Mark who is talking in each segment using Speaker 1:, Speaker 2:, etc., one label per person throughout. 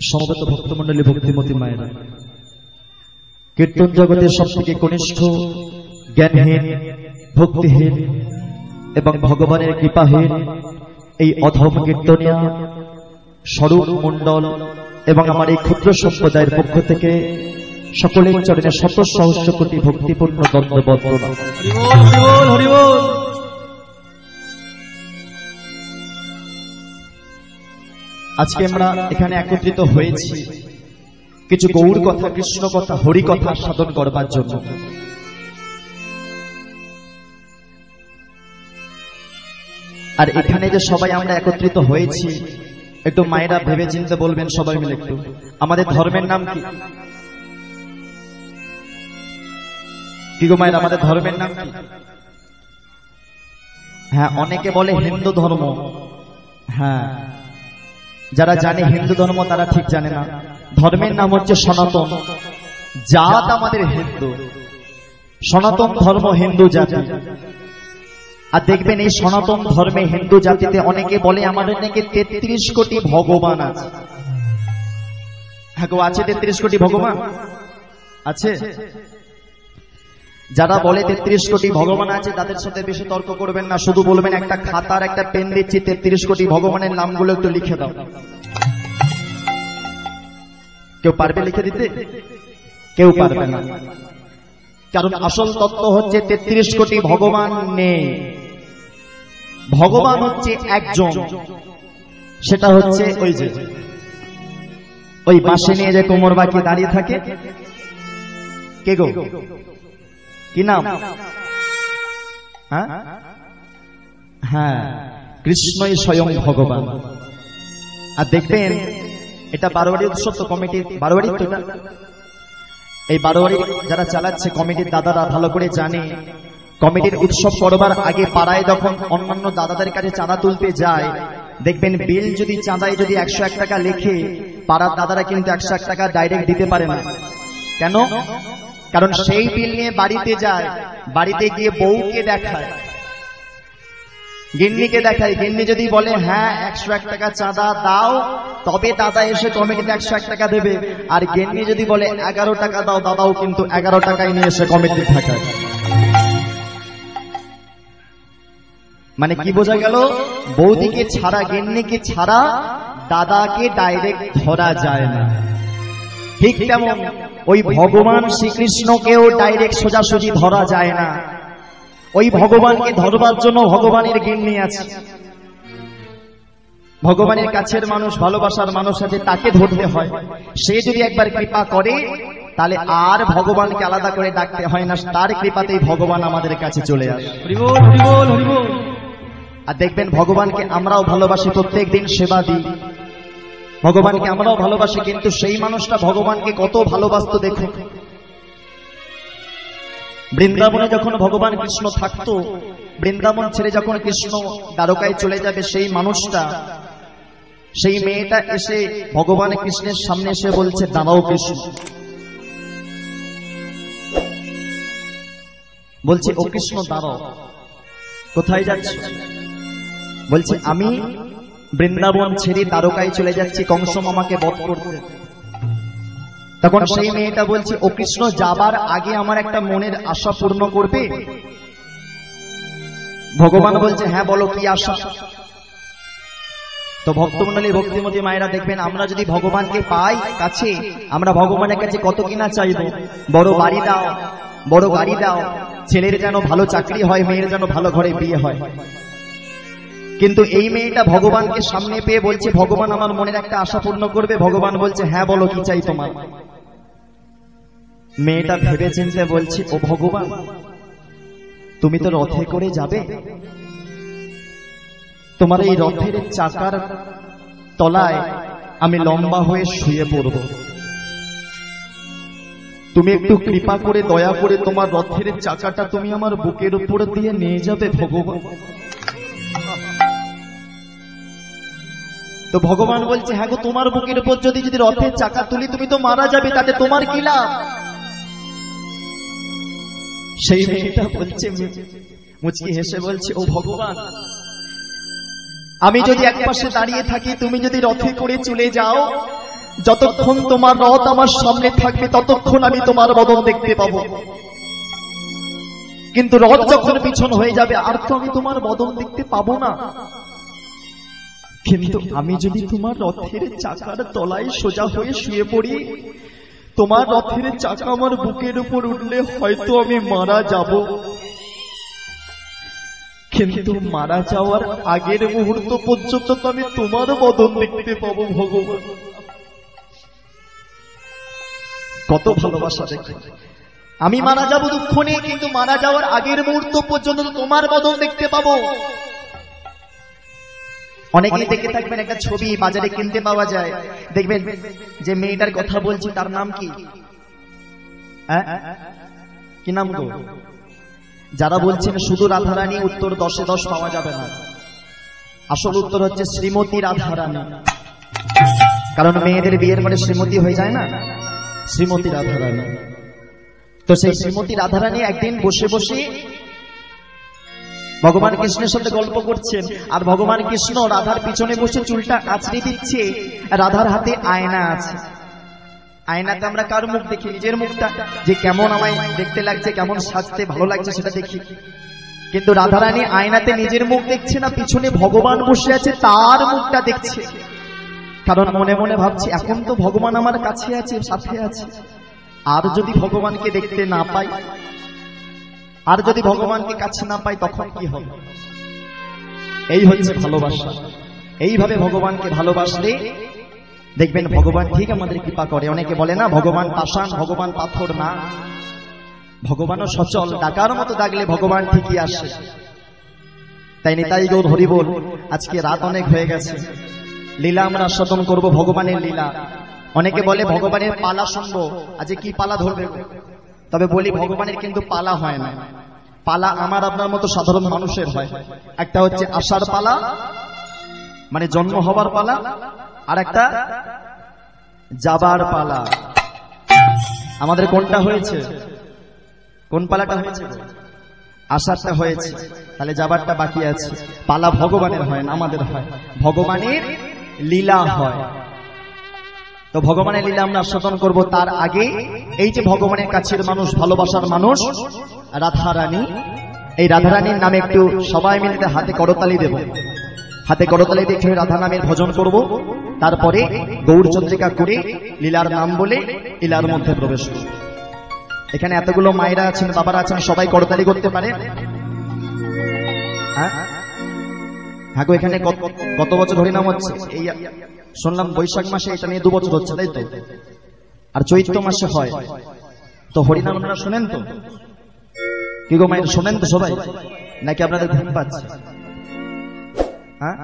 Speaker 1: সমবেত ভক্তমণ্ডলী, ভক্তিমতী মায়েরা, কীর্তন জগতের সবথেকে কনিষ্ঠ, জ্ঞানহীন, ভক্তিহীন এবং ভগবানের কৃপাহীন এই অধম কীর্তনিয়া স্বরূপ মণ্ডল এবং আমার এই ক্ষুদ্র সম্প্রদায়ের পক্ষ থেকে সকলের চরণে শত সহস্র কোটি ভক্তিপূর্ণ দণ্ডবত প্রণাম। আজকে আমরা এখানে একত্রিত হয়েছি কিছু গৌর কথা, কৃষ্ণ কথা, হরি কথা সাধন করবার জন্য। আর এখানে যে সবাই আমরা একত্রিত হয়েছি, একটু মায়েরা ভেবে চিন্তে বলবেন সবাই মিলে একটু, আমাদের ধর্মের নাম কি? কি গো মায়েরা, আমাদের ধর্মের নাম কি? হ্যাঁ, অনেকে বলে হিন্দু ধর্ম। হ্যাঁ, যারা জানে হিন্দু ধর্ম তারা ঠিক জানে না। ধর্মের নাম হচ্ছে সনাতন। জাত আমাদের হিন্দু, সনাতন ধর্ম হিন্দু জাতি। আর দেখবেন এই সনাতন ধর্মে হিন্দু জাতিতে অনেকে বলে আমাদের নাকি ৩৩ কোটি ভগবান আছে। হ্যাঁ গো, আছে ৩৩ কোটি ভগবান আছে। যারা বলে ৩৩ কোটি ভগবান আছে তাদের সাথে বেশি তর্ক করবেন না, শুধু বলবেন একটা খাতার একটা পেন দিচ্ছি, ৩৩ কোটি ভগবানের নামগুলো একটু লিখে দাও। কেউ পারবে লিখে দিতে? কেউ পারবে না। কারণ আসল তত্ত্ব হচ্ছে ৩৩ কোটি ভগবান নেই, ভগবান হচ্ছে একজন। সেটা হচ্ছে ওই যে ওই বাঁশি নিয়ে যে কোমর বাঁকিয়ে দাঁড়িয়ে থাকে, কে গো, কি নাম? হ্যাঁ, কৃষ্ণই স্বয়ং ভগবান। আর দেখবেন এটা বারোয়ারি উৎসব তো, কমিটির বারোয়ারি তো, এই বারোয়ারি যারা চালাচ্ছে কমিটির দাদারা ভালো করে জানে, কমিটির উৎসব করবার আগে পাড়ায় যখন অন্যান্য দাদাদের কাছে চাঁদা তুলতে যায়, দেখবেন বিল যদি চাঁদায় যদি 101 টাকা লেখে, পাড়ার দাদারা কিন্তু 101 টাকা ডাইরেক্ট দিতে পারে না। কেন? কারণ সেই বিল নিয়ে বাড়িতে যায়, বাড়িতে গিয়ে বউকে দেখায়, গিন্নিকে দেখায়। গিন্নি যদি বলে হ্যাঁ 101 টাকা চাঁদা দাও, তবে দাদা এসে কমিটিতে 101 টাকা দেবে। আর গিন্নি যদি বলে 11 টাকা দাও, দাদাও কিন্তু 11 টাকায় নিয়ে এসে কমিটি থাকায়। মানে কি বোঝা গেল? বৌদিকে ছাড়া, গিন্নিকে ছাড়া দাদাকে ডাইরেক্ট ধরা যায় না। ঠিক তেমন ওই ভগবান শ্রীকৃষ্ণকেও ডাইরেক্ট সোজাসুজি ধরা যায় না। ওই ভগবানকে ধরবার জন্য ভগবানের গিন্নি আছে, ভগবানের কাছের মানুষ, ভালোবাসার মানুষ আছে, তাকে ধরতে হয়। সে যদি একবার কৃপা করে তাহলে আর ভগবানকে আলাদা করে ডাকতে হয় না, তার কৃপাতেই ভগবান আমাদের কাছে চলে আসে। আর দেখবেন ভগবানকে আমরাও ভালোবাসি, প্রত্যেক দিন সেবা দিই, ভগবানকে আমরাও ভালোবাসি, কিন্তু সেই মানুষটা ভগবানকে কত ভালোবাসতো দেখুন। বৃন্দাবনে যখন ভগবান কৃষ্ণ থাকতো, বৃন্দাবন ছেড়ে যখন কৃষ্ণ দ্বারকায় চলে যাবে, সেই মানুষটা, সেই মেয়েটা এসে ভগবান কৃষ্ণের সামনে এসে বলছে, দাঁড়াও কৃষ্ণ। বলছে, ও কৃষ্ণ দাঁড়াও, কোথায় যাচ্ছ? বলছে, আমি বৃন্দাবন ছেড়ে দ্বারকায় চলে যাচ্ছি কংস মামাকে বধ করতে। তখন সেই মেয়েটা বলছে, ও কৃষ্ণ, যাবার আগে আমার একটা মনের আশা পূর্ণ করবে? ভগবান বলছে, হ্যাঁ বলো, কি আশা? তো ভক্তমণ্ডলী, ভক্তিমতী মায়েরা, দেখবেন আমরা যদি ভগবানকে পাই কাছে, আমরা ভগবানের কাছে কত কিনা চাইব। বড় বাড়ি দাও, বড় গাড়ি দাও, ছেলের যেন ভালো চাকরি হয়, মেয়ের যেন ভালো ঘরে বিয়ে হয়। কিন্তু এই মেয়েটা ভগবানকে সামনে পেয়ে বলছে, ভগবান আমার মনের একটা আশা পূর্ণ করবে? ভগবান বলছে, হ্যাঁ বলো, কি চাই তোমার? মেয়েটা ভেবে চিন্তে বলছে, ও ভগবান, তুমি তো রথে করে যাবে, তোমার এই রথের চাকার তলায় আমি লম্বা হয়ে শুয়ে পড়ব, তুমি একটু কৃপা করে, দয়া করে তোমার রথের চাকাটা তুমি আমার বুকের উপর দিয়ে নিয়ে যাবে ভগবান। তো ভগবান বলছে, হ্যাঁ গো, তোমার বুকের উপর যদি রথের চাকা তুলি, তুমি তো মারা যাবে, তাতে তোমার কি লাভ? সেই মেয়েটা বলছে, মুচকি হেসে বলছে, ও ভগবান, আমি যদি একপাশে দাঁড়িয়ে থাকি, তুমি যদি রথে করে চলে যাও, যতক্ষণ তোমার রথ আমার সামনে থাকবে ততক্ষণ আমি তোমার বদন দেখতে পাবো, কিন্তু রথ যখন পিছন হয়ে যাবে আর তো আমি তোমার বদন দেখতে পাবো না। কিন্তু আমি যদি তোমার রথের চাকার তলায় সোজা হয়ে শুয়ে পড়ি, তোমার রথের চাকা আমার বুকের উপর উঠলে হয়তো আমি মারা যাব, কিন্তু মারা যাওয়ার আগের মুহূর্ত পর্যন্ত তো আমি তোমার বদন দেখতে পাবো। ভগবান কত ভালোবাসা দেখে। আমি মারা যাব দুঃখ নিয়ে, কিন্তু মারা যাওয়ার আগের মুহূর্ত পর্যন্ত তোমার বদন দেখতে পাবো। অনেকেই দেখে থাকবেন একটা ছবি বাজারে কিনতে পাওয়া যায়, দেখবেন যে মেয়েটার কথা বলছি তার নাম কি, কি নাম গো? যারা বলছেন শুধু রাধারানী, উত্তর 10-এ 10 পাওয়া যাবে না। আসল উত্তর হচ্ছে শ্রীমতী রাধারানী, কারণ মেয়েদের বিয়ের পরে শ্রীমতী হয়ে যায় না, শ্রীমতী রাধারানী। তো সেই শ্রীমতী রাধারানী একদিন বসে বসে ভগবান কৃষ্ণের সাথে গল্প করছেন, আর ভগবান কৃষ্ণ রাধার পিছনে বসে চুলটা আঁচড়ে দিচ্ছে। রাধার হাতে আয়না আছে, আয়নাতে আমরা কার মুখ দেখি? নিজের মুখটা, যে কেমন আমায় দেখতে লাগছে, কেমন সাজতে ভালো লাগছে সেটা দেখি। কিন্তু রাধারানী আয়নাতে নিজের মুখ দেখছে না, পিছনে ভগবান বসে আছে তার মুখটা দেখছে। কারণ মনে মনে ভাবছে এখন তো ভগবান আমার কাছে আছে, সাথে আছে, আর যদি ভগবানকে দেখতে না পাই, আর যদি ভগবানকে কাছে না পাই তখন কি হবে? এই হচ্ছে ভালোবাসা। এইভাবে ভগবানকে ভালোবাসলে দেখবেন ভগবান ঠিক আমাদের কৃপা করে। অনেকে বলে না ভগবান পাষাণ, ভগবান পাথর, না, ভগবানও সচল, ডাকার মতো ডাকলে ভগবান ঠিকই আসে। তাই নিতাই গৌর হরি বল। আজকে রাত অনেক হয়ে গেছে, লীলা আমরা আস্বাদন করব, ভগবানের লীলা। অনেকে বলে ভগবানের পালা শুনবো, আজকে কি পালা ধরবে? তবে বলি ভগবানের কিন্তু পালা হয় না, পালা আমার আপনার মতো সাধারণ মানুষের হয়। একটা হচ্ছে আসার পালা, মানে জন্ম হবার পালা, আর একটা যাবার পালা। আমাদের কোনটা হয়েছে? কোন পালাটা হয়েছে? আসারটা হয়েছে, তাহলে যাবারটা বাকি আছে। পালা ভগবানের হয় না, আমাদের হয়। ভগবানের লীলা হয়। তো ভগবানের লীলা আমরা আস্বাদন করব। তার আগে এই যে ভগবানের কাছের মানুষ, ভালোবাসার মানুষ রাধারানী, এই রাধারানীর নামে একটু সবাই মিলে হাতে করতালি দেব। হাতে করতালি দিয়ে রাধা নামের ভজন করব, তারপরে গৌরচন্দ্রিকা করে লীলার নাম বলে লীলার মধ্যে প্রবেশ করব। এখানে এতগুলো মায়েরা আছেন, বাবারা আছেন, সবাই করতালি করতে পারে? হ্যাঁ গো, এখানে কত বছর হরিনাম হচ্ছে? এই শুনলাম বৈশাখ মাসে এটা নিয়ে 2 বছর হচ্ছে, তাই তো? আর চৈত্র মাসে হয়। তো হরিনাম আপনারা শোনেন তো? কি গো মায়ের, শোনেন তো সবাই, নাকি আপনাদের ঘুম পাচ্ছে? হ্যাঁ,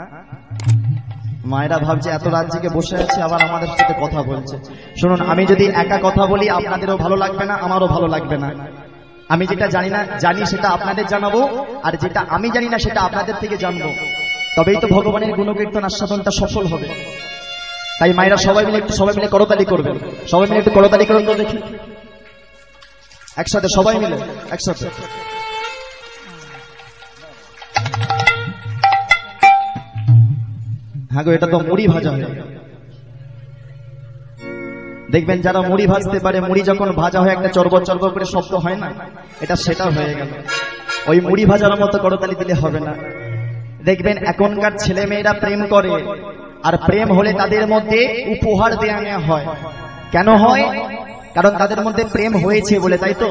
Speaker 1: মায়েরা ভাবছে এত রাত জেগে বসে আছে, আবার আমাদের সাথে কথা বলছে। শুনুন, আমি যদি একা কথা বলি আপনাদেরও ভালো লাগবে না, আমারও ভালো লাগবে না। আমি যেটা জানি সেটা আপনাদের জানাবো, আর যেটা আমি জানি না সেটা আপনাদের থেকে জানবো। তবেই তো ভগবানের গুণকীর্তন আস্বাদনটা সফল হবে। তাই মায়েরা সবাই মিলে করতালি করবেন। সবাই মিলে একটু করতালি করুন তো দেখি, একসাথে, সবাই মিলে একসাথে। হ্যাঁ গো, এটা তো মুড়ি ভাজা হয়। দেখবেন যারা মুড়ি ভাজতে পারে, মুড়ি যখন ভাজা হয় একটা চরবর চরবর করে শব্দ হয় না, এটা সেটা হয়ে গেল। ওই মুড়ি ভাজার মতো করতালি দিলে হবে না। দেখবেন এখনকার ছেলে মেয়েরা প্রেম করে, আর প্রেম হলে তাদের মধ্যে উপহার দেয়া নেওয়া হয়। কেন হয়? কারণ তাদের মধ্যে প্রেম হয়েছে বলে, তাই তো?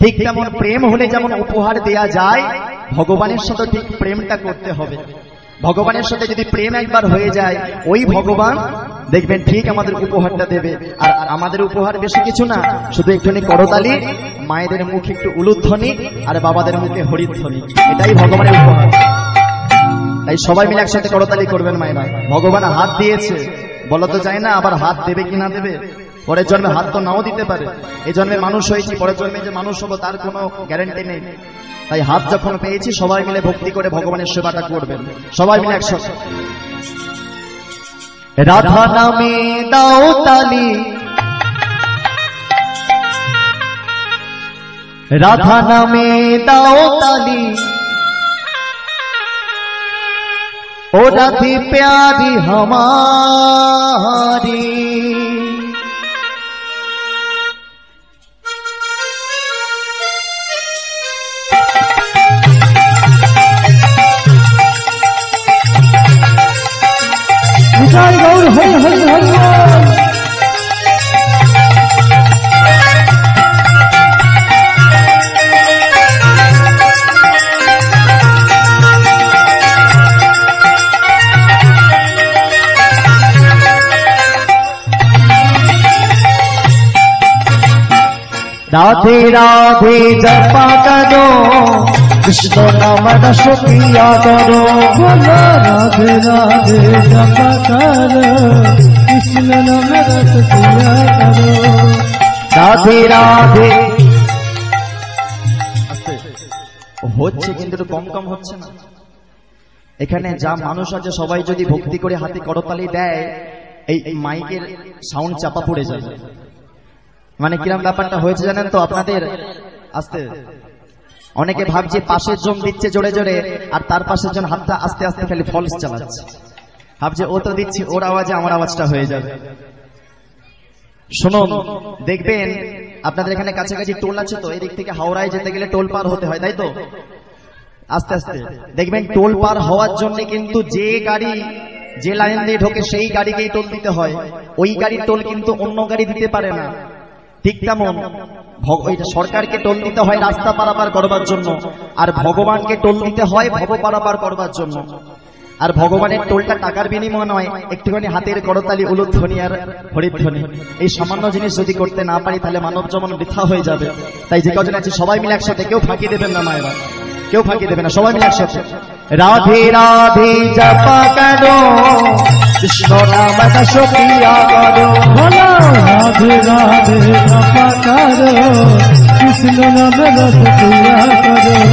Speaker 1: ঠিক তেমন প্রেম হলে যেমন উপহার দেয়া যায়, ভগবানের সাথে ঠিক প্রেমটা করতে হবে। ভগবানের সাথে যদি প্রেম একবার হয়ে যায়, ওই ভগবান দেখবেন ঠিক আমাদের উপহারটা দেবে। আর আমাদের উপহার বেশি কিছু না, শুধু একটুখানি করতালি, মায়েদের মুখে একটু উলুধ্বনি, আর বাবাদের মুখে হরিধ্বনি, এটাই ভগবানের উপহার। তাই সবাই মিলে একসাথে করতালি করবেন মায়েরা। ভগবান হাত দিয়েছে, বলা তো যায় না, আবার হাত দেবে কি না দেবে। পরের জন্মে হাত তো নাও দিতে পারে। এই জন্মে মানুষ হয়েছি, পরের জন্মে যে মানুষ হবো তার কোনো গ্যারান্টি নেই। তাই হাত যখন পেয়েছি সবাই মিলে ভক্তি করে ভগবানের সেবাটা করবেন। সবাই মিলে একসাথে রাধা নামে দাও তালি, রাধা নামে দাও তালি, ओ राधे प्यारी हमारी
Speaker 2: विशाल गौर हरि हरि हरि
Speaker 1: राधे राधे जपा करो कृष्ण नाम रस पिया करो
Speaker 2: राधे राधे जपा करो कृष्ण नाम रस पिया करो
Speaker 1: राधे राधे হচ্ছে কিন্তু কম কম হচ্ছে না এখানে যা মানুষ আছে সবাই যদি ভক্তি করে হাতে করতালি দেয় এই মাইকের সাউন্ড চাপা পড়ে যাবে মানে কিরম ব্যাপারটা হয়েছে জানেন তো আপনাদের আস্তে অনেকে ভাবছে পাশের জন দিচ্ছে জোরে জোরে আর তার পাশের জন হাতটা আস্তে আস্তে খালি ফলস চালাচ্ছে ভাবছে ও তো দিচ্ছে ওর আওয়াজে আমার আওয়াজটা হয়ে যাবে শুনুন দেখবেন আপনাদের এখানে কাছাকাছি টোল আছে তো এদিক থেকে হাওড়ায় যেতে গেলে টোল পার হতে হয় তাই তো আস্তে আস্তে দেখবেন টোল পার হওয়ার জন্য কিন্তু যে গাড়ি যে লাইন দিয়ে ঢোকে সেই গাড়িকেই টোল দিতে হয় ওই গাড়ির টোল কিন্তু অন্য গাড়ি দিতে পারে না ঠিক তেমন সরকারকে টোল দিতে হয় রাস্তা পারাপার করবার জন্য আর ভগবানকে টোল দিতে হয় ভব পারাপার করবার জন্য আর ভগবানের টোলটা টাকার বিনিময় নয় একটুখানি হাতের করতালি উলুধ্বনি আর হরিধ্বনি এই সামান্য জিনিস যদি করতে না পারি তাহলে মানব জীবন বৃথা হয়ে যাবে তাই যে কজন আছে সবাই মিলে একসাথে কেউ ফাঁকি দেবেন না মায়েরা কেউ ফাঁকি দেবে না সবাই মিলে একসাথে রাধে রাধে জপা করো কৃষ্ণ নাম রস পিয়া করো
Speaker 2: राधे राधे जपा करो कृष्ण नाम रस पिया करो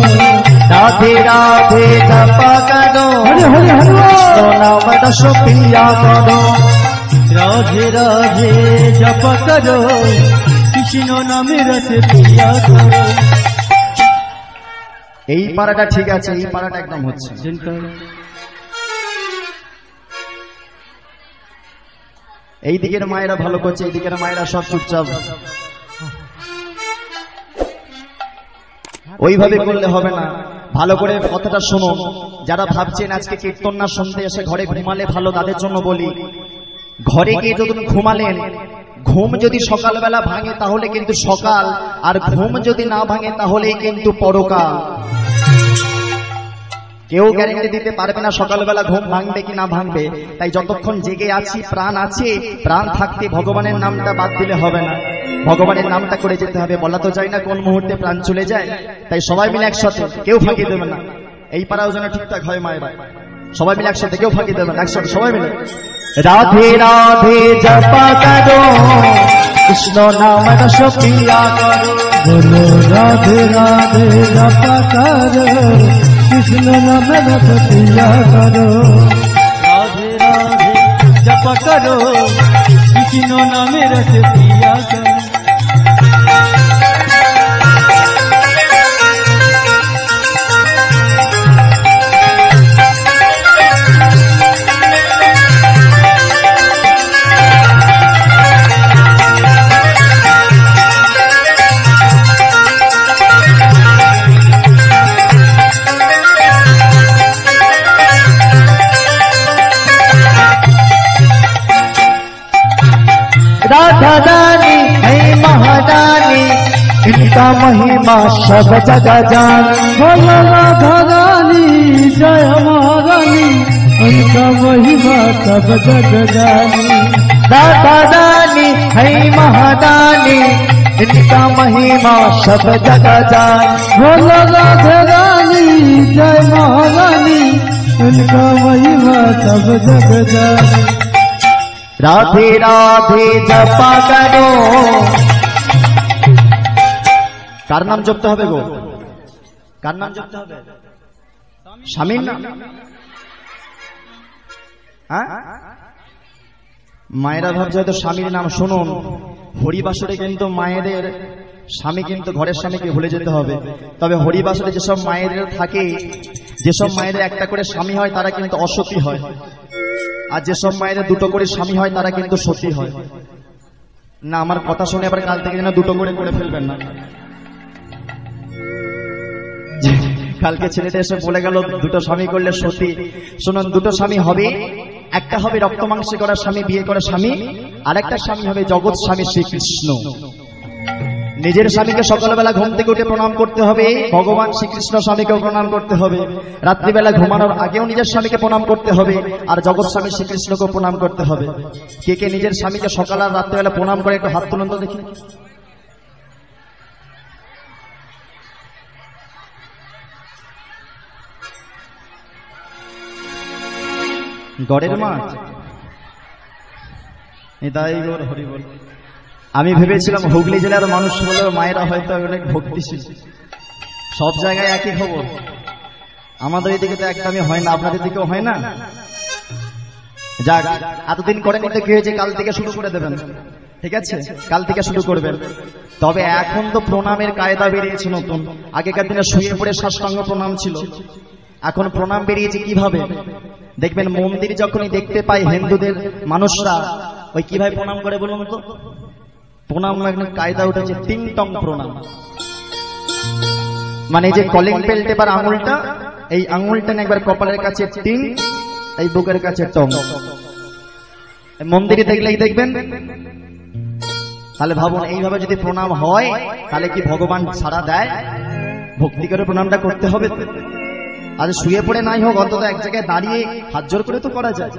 Speaker 1: राधे राधे जपा करो
Speaker 2: हरे हरे हरे
Speaker 1: कृष्ण नाम रस पिया करो
Speaker 2: राधे राधे जपा करो कृष्ण नाम रस पिया करो
Speaker 1: এই পারাটা ঠিক আছে এই পারাটা একদম হচ্ছে এই দিকের মায়েরা ভালো করছে এই দিকের মায়েরা সব চুপচাপ ওইভাবে করলে হবে না ভালো করে কথাটা শুনুন যারা ভাবছেন আজকে কীর্তন না শুনতে এসে ঘরে ঘুমালে ভালো তাদের জন্য বলি ঘরে গিয়ে যখন ঘুমালেন ঘুম যদি সকালবেলা ভাঙে তাহলে কিন্তু সকাল আর ঘুম যদি না ভাঙে তাহলেই কিন্তু পরকাল কেউ গ্যারেন্টি দিতে পারবে না সকালবেলা ঘুম ভাঙবে কি না ভাঙবে তাই যতক্ষণ জেগে আছি প্রাণ আছে প্রাণ থাকতে ভগবানের নামটা বাদ দিলে হবে না ভগবানের নামটা করে যেতে হবে বলা তো যায় না কোন মুহূর্তে প্রাণ চলে যায় তাই সবাই মিলে একসাথে কেউ ফাঁকি দেবে না এই পাড়াও যেন ঠিকঠাক হয় মায়েরা সবাই মিলে একসাথে কেউ ফাঁকি দেবে না একসাথে সবাই মিলে রাধে রাধে জপা করো কৃষ্ণ নাম রস পিয়া করো
Speaker 2: बोलो राधे राधे जपा करो कृष्ण नाम रस पिया करो राधे राधे जपा करो कृष्ण नाम रस पिया करो
Speaker 1: राधा रानी है महारानी इनका महिमा सब जगह जान
Speaker 2: बोलो राधा रानी जय महारानी उनका महिमा सब जग जानी
Speaker 1: राधा रानी है महारानी इनका महिमा सब जगह जान
Speaker 2: बोलो राधा रानी जय महारानी उनका महिमा सब जग जानी
Speaker 1: राधे राधे जपा करो কার নাম জপতে হবে গো কার নাম জপতে হবে স্বামীর নাম হ্যাঁ মায়েরা ভাবছে হয়তো স্বামীর নাম শুনুন হরিবাসরে কিন্তু মায়েদের স্বামী কিন্তু ঘরের স্বামীকে ভুলে যেতে হবে। তবে হরিবাসরে যেসব মায়েদের থাকে, যেসব মায়েদের একটা করে স্বামী হয় তারা কিন্তু অসতী হয়, আর যেসব মায়েদের দুটো করে স্বামী হয় তারা কিন্তু সতী হয়। না, আমার কথা শুনে আবার কাল থেকে যেন দুটো করে ফেলবেন না। কালকে ছেলেটা এসে বলে গেল দুটো স্বামী করলে সতী। শুনুন, দুটো স্বামী হবে, একটা হবে রক্ত মাংসে করা স্বামী, বিয়ে করা স্বামী, আর একটা স্বামী হবে জগৎ স্বামী শ্রীকৃষ্ণ। নিজের স্বামীকে সকালবেলা ঘুম থেকে উঠে প্রণাম করতে হবে, ভগবান শ্রীকৃষ্ণ স্বামীকেও প্রণাম করতে হবে, রাত্রিবেলা ঘুমানোর আগেও নিজের স্বামীকে প্রণাম করতে হবে, আর জগৎ স্বামী শ্রীকৃষ্ণকেও প্রণাম করতে হবে। কে কে নিজের স্বামীকে সকাল আর রাত্রিবেলা প্রণাম করে একটু হাত তুলুন তো দেখি। গড়ের মাঠ এটাই গোর হরি বল। আমি ভেবেছিলাম হুগলি জেলার মানুষ বলে মায়েরা হয়তো অনেক ভক্তিশীল, সব জায়গায় একই খবর। আমাদের এদিকে তো একদমই হয় না, আপনাদের দিকেও হয় না। যাক, এতদিন করেনি তো কি হয়েছে, কাল থেকে শুরু করে দেবেন, ঠিক আছে? কাল থেকে শুরু করবেন। তবে এখন তো প্রণামের কায়দা বেরিয়েছে নতুন। আগেকার দিনে শুয়ে পড়ে সাষ্টাঙ্গ প্রণাম ছিল, এখন প্রণাম বেরিয়েছে কিভাবে। দেখবেন মন্দির যখনই দেখতে পায় হিন্দুদের মানুষরা, ওই কিভাবে প্রণাম করে বলুন তো? প্রণাম কায়দা উঠেছে টিং টং প্রণাম। মানে যে কলিং বেল টেপার আঙুলটা, এই আঙুলটা একবার কপালের কাছে টিং, এই বুকের কাছে টং। মন্দিরে দেখলেই দেখবেন। তাহলে ভাবুন, এইভাবে যদি প্রণাম হয় তাহলে কি ভগবান সাড়া দেয়? ভক্তি করে প্রণামটা করতে হবে। আর শুয়ে পড়ে নাই হোক, অন্তত এক জায়গায় দাঁড়িয়ে হাত জোর করে তো করা যায়।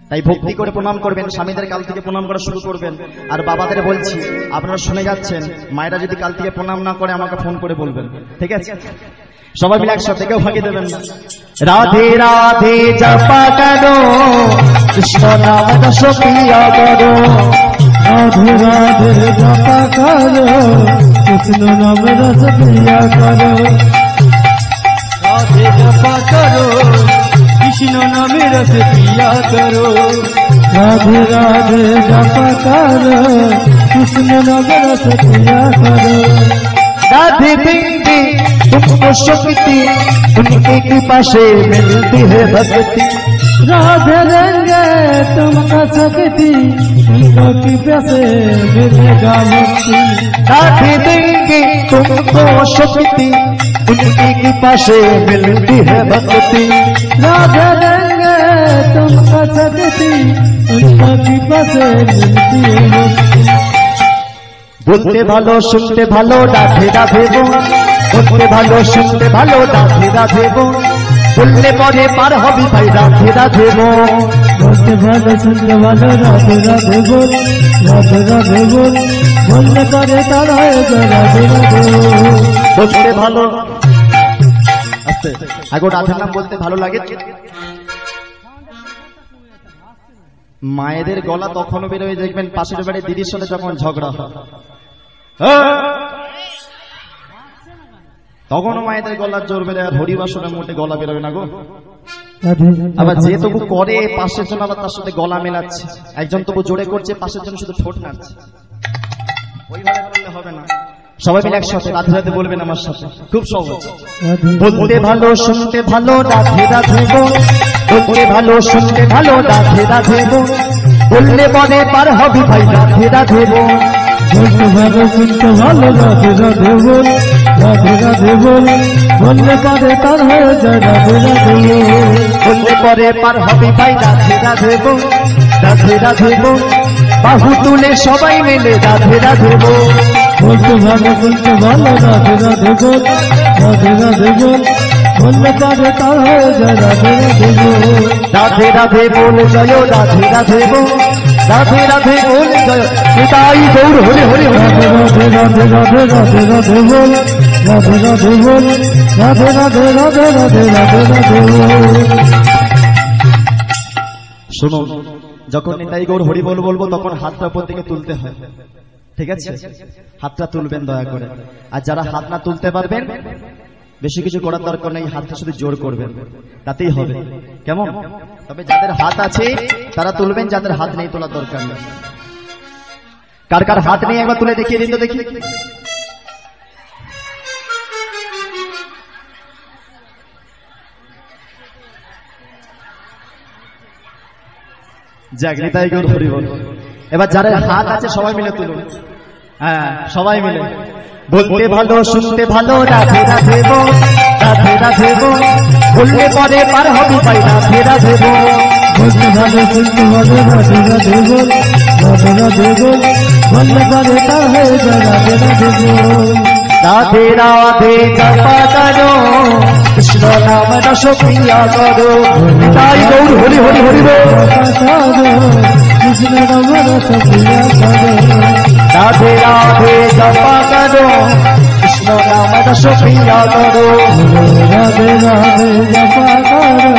Speaker 1: তাই ভক্তি করে প্রণাম করবেন, স্বামীদের কাল থেকে প্রণাম করা শুরু করবেন। আর বাবাদের বলছি, আপনারা শুনে যাচ্ছেন, মায়েরা যদি কাল থেকে প্রণাম না করে আমাকে ফোন করে বলবেন, ঠিক আছে? সবাই মিলে একসাথে, কেউ ফাঁকি দেবেন না। রাধে রাধে জপা করো, কৃষ্ণ নাম রস পিয়া করো।
Speaker 2: রাধে রাধে জপা করো, কৃষ্ণ নাম রস পিয়া করো। রাধে জপা করো, কৃষ্ণ নামে রস পিয়া করো। রাধে রাধে জপা করো, কৃষ্ণ নামে রস পিয়া করো।
Speaker 1: राधे देंगे तुमको शक्ति, उनकी कृपा से मिलती है भक्ति।
Speaker 2: राधे देंगे तुमको शक्ति, उनको कृपा से मिलेगा मुक्ति।
Speaker 1: राधे देंगे तुमको शक्ति, उनकी कृपा से मिलती है भक्ति।
Speaker 2: राधे देंगे तुमको शक्ति, उनको कृपा से मिलती है मुक्ति।
Speaker 1: বলতে ভালো শুনতে ভালো রাধে রাধে বোন, বলতে ভালো শুনতে ভালো রাধে রাধে বোন, বললে পরে পার হবি ভাই রাধে রাধে বোন।
Speaker 2: বলতে ভালো শুনতে ভালো রাধে রাধে বোন, রাধে রাধে বোন, বললে পরে তার হয়ে যায় রাধে রাধে।
Speaker 1: বলতে ভালো, আস্তে আগো রাধের নাম বলতে ভালো লাগে। মায়েদের গলা তখনও বেরোয়, দেখবেন পাশের বাড়ির দিদির সাথে যখন ঝগড়া হয়, তখনও মায়েদের গলার জোর বেরোয়। আর হরিবাসনের মোটে গলা বেরোবে না গো। আবার যে তবু করে পাশের জন্য আবার তার সাথে গলা মেলাচ্ছে, একজন তবু জোরে করছে, পাশের জন্য শুধু ঠোঁট নাড়ছে। ওইভাবে করলে হবে না। সবাই মিলে একসাথে রাধে রাধে বলবেন আমার সাথে, খুব সহজ। বলতে ভালো শুনতে ভালো রাধে রাধে বোন, বলতে ভালো শুনতে ভালো রাধে রাধে বোন, বললে পরে পার হবি ভাই রাধে রাধে বোন।
Speaker 2: বলতে ভালো শুনতে ভালো রাধে রাধে বোন, রাধে রাধে বোন, বললে পরে তার হয়ে যায় রাধে রাধে বোন।
Speaker 1: বললে পরে পার হবি ভাই রাধে রাধে বোন, রাধে রাধে বোন, বাহু তুলে সবাই মিলে রাধে রাধে বোন।
Speaker 2: বলতে ভালো শুনতে ভালো রাধে রাধে বোন, রাধে রাধে বোন, বললে পরে তার হয়ে যায় রাধে রাধে বোন।
Speaker 1: রাধে রাধে বল জয় রাধে রাধে বোন, রাধে রাধে বল জয় নিতাই গৌর হরে হরে।
Speaker 2: রাধে রাধে রাধে রাধে রাধে রাধে বোন, রাধে রাধে বোন, রাধে রাধে রাধে রাধে রাধে রাধে বোন।
Speaker 1: শুনুন, যখন নিতাই গৌর হরি বল বলবো তখন হাতটা উপর দিকে তুলতে হয়, ঠিক আছে? হাতটা তুলবেন দয়া করে। আর যারা হাত না তুলতে পারবেন, বেশি কিছু করার দরকার নেই, হাতটা শুধু জোর করবেন, তাতেই হবে, কেমন? তবে যাদের হাত আছে তারা তুলবেন, যাদের হাত নেই তোলার দরকার নেই। কার কার হাত নিয়ে একবার তুলে দেখিয়ে দিন তো দেখি। যাক, নিতাই গৌর হরি বল। এবার যারা হাত আছে সবাই মিলে তুলুন। হ্যাঁ, সবাই মিলে। বলতে ভালো, শুনতে ভালো, রাধে রাধে বো, রাধে রাধে বো, বললে পরে পার হবি পাই, রাধে রাধে বো।
Speaker 2: বলতে ভালো, শুনতে ভালো, রাধে রাধে বল, রাধে রাধে বল, বললে পরে পার হয়ে যায়, রাধে রাধে বল।
Speaker 1: রাধে রাধে জপা করো, কৃষ্ণ নাম রস পিয়া করো। নিতাই গৌর হরি হরি হরি বল।
Speaker 2: কৃষ্ণ নাম রস পিয়া করো।
Speaker 1: রাধে রাধে জপা করো, কৃষ্ণ নাম রস পিয়া করো।
Speaker 2: রাধে রাধে জপা করো,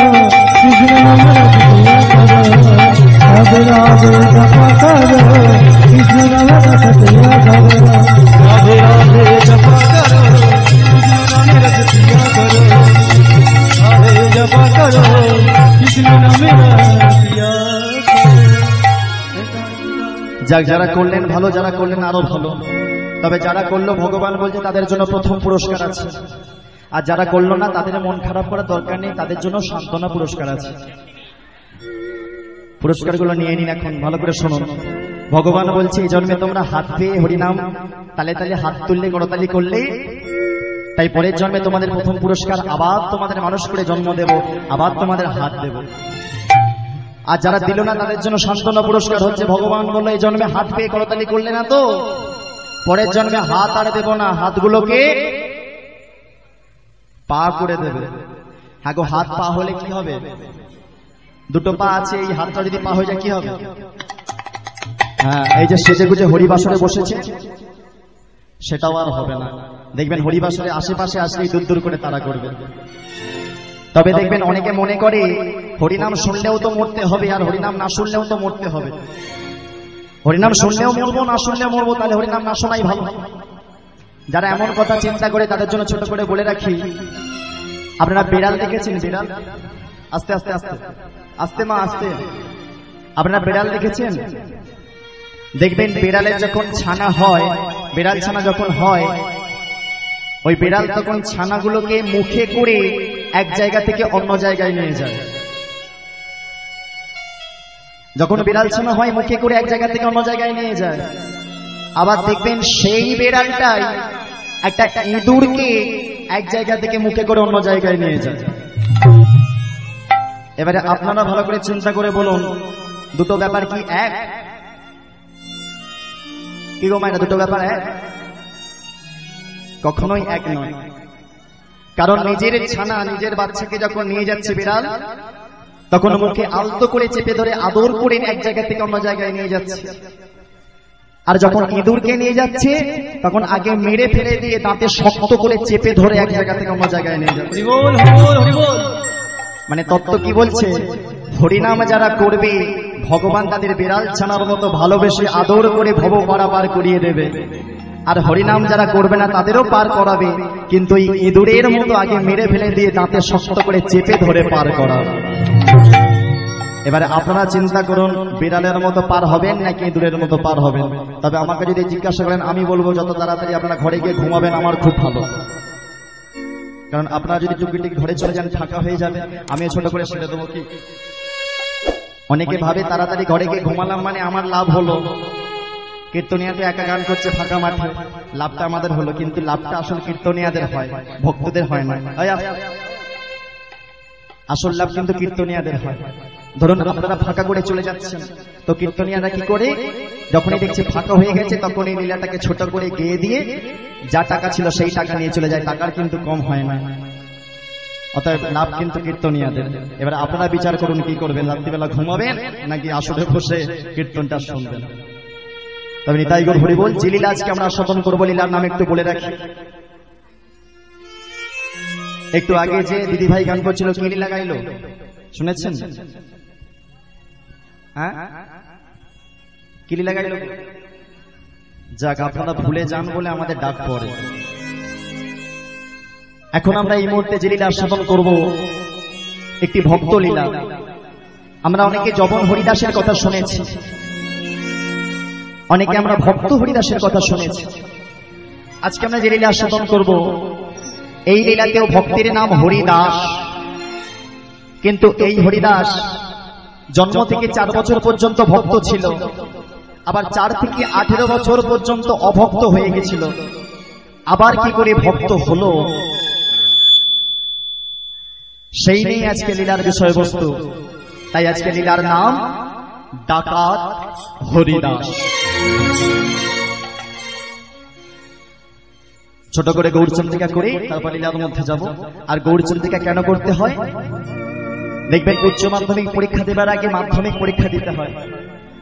Speaker 2: কৃষ্ণ নাম রস পিয়া করো। রাধে রাধে জপা করো, কৃষ্ণ নাম রস পিয়া করো।
Speaker 1: রাধে রাধে জপা করো,
Speaker 2: কৃষ্ণ নামে রস পিয়া করো। রাধে জপা করো, কৃষ্ণ নামে রস পিয়া করো।
Speaker 1: যাক, যারা করলেন ভালো, যারা করলেন আরো ভালো। তবে যারা করলো ভগবান বলছে তাদের জন্য প্রথম পুরস্কার আছে, আর যারা করলো না তাদের মন খারাপ করার দরকার নেই, তাদের জন্য সান্ত্বনা পুরস্কার আছে। পুরস্কারগুলো নিয়ে নিন এখন, ভালো করে শুনুন। ভগবান বলছে এই জন্মে তোমরা হাত পেয়ে হরিনাম তালে তালে হাত তুললে, করতালি করলে, তাই পরের জন্মে তোমাদের প্রথম পুরস্কার আবার তোমাদের মানুষ করে জন্ম দেব, আবার তোমাদের হাত দেব। আর যারা দিল না তাদের জন্য সান্ত্বনা পুরস্কার হচ্ছে, ভগবান বললো এই জন্মে হাত পেয়ে করতালি করলে না তো, পরের জন্মে হাত আর দেব না, হাতগুলোকে পা করে দেবে। হ্যাঁ গো, হাত পা হলে কি হবে? দুটো পা আছে, এই হাতটা যদি পা হয়ে যায় কি হবে? হ্যাঁ, এই যে সেজে গুজে হরিবাসরে বসেছে সেটাও আর হবে না। দেখবেন হরিবাসরে আশেপাশে আসলেই দূর দূর করে তারা করবে। তবে দেখবেন অনেকে মনে করে হরিনাম শুনলেও তো মরতে হবে, আর হরিনাম না শুনলেও তো মরতে হবে। হরিনাম শুনলেও মরবো, না শুনলেও মরবো, তাহলে হরিনাম না শোনাই ভালো। যারা এমন কথা চিন্তা করে তাদের জন্য ছোট করে বলে রাখি, আপনারা বিড়াল দেখেছেন? বিড়াল, আস্তে আস্তে আস্তে আস্তে মা আস্তে। আপনারা বিড়াল দেখেছেন? দেখবেন বিড়ালের যখন ছানা হয়, বিড়াল ছানা যখন হয়, ওই বিড়াল তখন ছানাগুলোকে মুখে করে এক জায়গা থেকে অন্য জায়গায় নিয়ে যায়। যখন বিড়াল ছানা হয় মুখে করে এক জায়গা থেকে অন্য জায়গায় নিয়ে যায়। আবার দেখবেন সেই বিড়ালটাই একটা ইঁদুরকে এক জায়গা থেকে মুখে করে অন্য জায়গায় নিয়ে যায়। এবারে আপনারা ভালো করে চিন্তা করে বলুন, দুটো ব্যাপার কি এক? কি গো মায়েরা, দুটো ব্যাপার এক? কখনোই এক নয়। কারণ নিজের ছানা, নিজের বাচ্চাকে যখন নিয়ে যাচ্ছে বিড়াল, তখন মুখে আলতো করে চেপে ধরে আদর করে এক জায়গা থেকে অন্য জায়গায় নিয়ে যাচ্ছে। আর যখন ইঁদুরকে নিয়ে যাচ্ছে তখন আগে মেরে ফেলে দিয়ে দাঁতে শক্ত করে চেপে ধরে এক জায়গা থেকে অন্য জায়গায় নিয়ে যাচ্ছে। মানে তত্ত্ব কি বলছে? হরিনাম যারা করবে ভগবান তাদের বিড়াল ছানার মতো ভালোবেসে আদর করে ভব পারাপার করিয়ে দেবে। আর হরিনাম যারা করবে না তাদেরও পার করাবে, কিন্তু এই ইঁদুরের মতো আগে মেরে ফেলে দিয়ে দাঁতে শক্ত করে চেপে ধরে পার করাবে। এবারে আপনারা চিন্তা করুন, বিড়ালের মতো পার হবেন নাকি ইঁদুরের মতো পার হবেন? তবে আমাকে যদি জিজ্ঞাসা করেন, আমি বলবো যত তাড়াতাড়ি আপনারা ঘরে গিয়ে ঘুমাবেন আমার খুব ভালো। কারণ আপনারা যদি চুপিটি ঘরে চলে যান ফাঁকা হয়ে যাবে, আমিও ছোট করে সেরে দেবো। কি অনেকে ভাবে তাড়াতাড়ি ঘরে গিয়ে ঘুমালাম মানে আমার লাভ হলো। কীর্তনিয়াতে একা গান করছে ফাঁকা মাঠে, লাভটা আমাদের হলো, কিন্তু লাভটা আসল কীর্তনিয়াদের হয়, ভক্তদের হয় না। আসল লাভ কিন্তু কীর্তনিয়াদের হয়। ধরুন আপনারা ফাঁকা করে চলে যাচ্ছেন, তো কীর্তনিয়ারা কি করে, যখনই দেখছে ফাঁকা হয়ে গেছে তখন এই লীলাটাকে ছোট করে গেয়ে দিয়ে যা টাকা ছিল সেই টাকা নিয়ে চলে যায়, টাকার কিন্তু কম হয় না। অতএব লাভ কিন্তু কীর্তনিয়াদের। এবার আপনারা বিচার করুন কি করবেন, রাত্রিবেলা ঘুমাবেন নাকি আসরে বসে কীর্তনটা শুনবেন। তবে নিতাই গৌর হরি বল। যে লীলা আজকে আমরা আস্বাদন করবো, লীলার নাম একটু বলে রাখি। একটু আগে যে দিদি ভাই গান করছিল, কি লীলা গাইলো শুনেছেন? হ্যাঁ, কি লীলা গাইলো? যাক, আপনারা ভুলে যান বলে আমাদের ডাক পড়ে। এখন আমরা এই মুহূর্তে যে লীলা আস্বাদন করব একটি ভক্ত লীলা। আমরা অনেকে জবন হরিদাসের কথা শুনেছি, অনেকে আমরা ভক্ত হরিদাসের কথা শুনেছি। আজকে আমরা যে লীলা আস্বাদন করব, এই লীলাতেও ভক্তের নাম হরিদাস। কিন্তু এই হরিদাস জন্ম থেকে 4 বছর পর্যন্ত ভক্ত ছিল, আবার 4 থেকে 18 বছর পর্যন্ত অভক্ত হয়ে গেছিল। আবার কি করে ভক্ত হলো, সেই নিয়ে আজকে লীলার বিষয়বস্তু। তাই আজকে লীলার নাম ডাকাত হরিদাস। ছোট করে গৌরচন্দ্রিকা করে তারপর লীলার মধ্যে যাব। আর গৌরচন্দ্রিকা কেন করতে হয় দেখবেন, উচ্চ মাধ্যমিক পরীক্ষা দেবার আগে মাধ্যমিক পরীক্ষা দিতে হয়।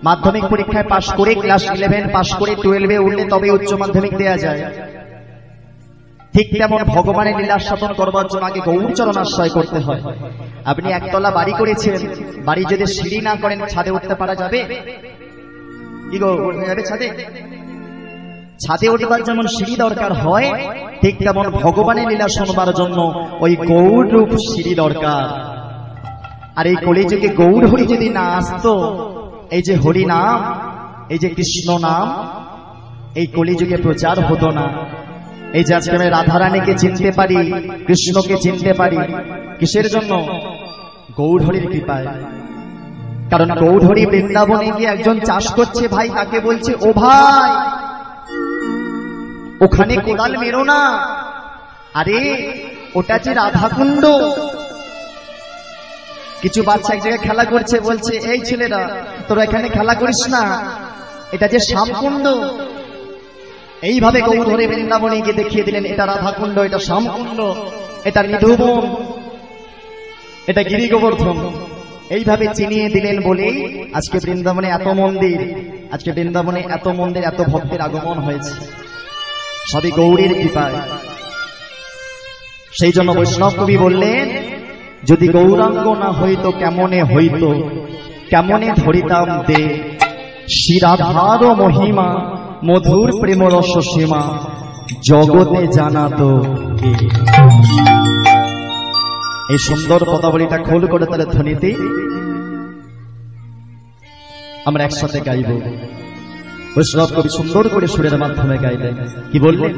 Speaker 1: মাধ্যমিক পরীক্ষায় পাশ করে ক্লাস 11 পাশ করে 12-এ উঠলে তবে উচ্চ মাধ্যমিক দেয়া যায়। ঠিক তেমন ভগবানের লীলা আস্বাদন করবার জন্য আগে গৌরচরণ আশ্রয় করতে হয়। আপনি একতলা বাড়ি করেছেন, বাড়ি যদি সিঁড়ি না করেন ছাদে উঠতে পারা যাবে? কি গো, যাবে ছাদে? ছাদে উঠবার যেমন সিঁড়ি দরকার হয়, ঠিক তেমন ভগবানের লীলা শুনবার জন্য ওই গৌর রূপ সিঁড়ি দরকার। আর এই কলিযুগে গৌর হরি যদি না আসতো, এই যে হরি নাম, এই যে কৃষ্ণ নাম, এই কলিযুগে প্রচার হতো না। এই যে আজকে আমি রাধারানীকে চিনতে পারি, কৃষ্ণকে চিনতে পারি, কিসের জন্য? গৌর হরির কৃপায়। কারণ গৌর হরি বৃন্দাবনে গিয়ে একজন চাষ করছে ভাই, তাকে বলছে, ও ভাই ওখানে কোদাল মেরো না, আরে ওটা যে রাধাকুণ্ড। কিছু বাচ্চা এক জায়গায় খেলা করছে, বলছে, এই ছেলেরা তোরা এখানে খেলা করিস না, এটা যে শ্যামকুণ্ড। এইভাবে গৌর হরি বৃন্দাবনে গিয়ে দেখিয়ে দিলেন, এটা রাধাকুণ্ড, এটা শ্যামকুণ্ড, এটা নিধুবন, এটা গিরি গোবর্ধন। এইভাবে চিনিয়ে দিলেন বলেই আজকে বৃন্দাবনে এত মন্দির, আজকে বৃন্দাবনে এত মন্দির, এত ভক্তের আগমন হয়েছে, সবই গৌরীর কৃপায়। সেই জন্য বৈষ্ণব কবি বললেন, যদি গৌরাঙ্গ না হইতো কেমনে হইতো, কেমনে ধরিতাম দে, শ্রীরাধার মহিমা মধুর প্রেম রস সীমা, জগতে জানাতো কে। এই সুন্দর পদাবলীটা খোল করে তাহলে ধ্বনিতে আমরা একসাথে গাইব। বৈষ্ণব কবি সুন্দর করে সুরের মাধ্যমে গাইলেন, কি বললেন?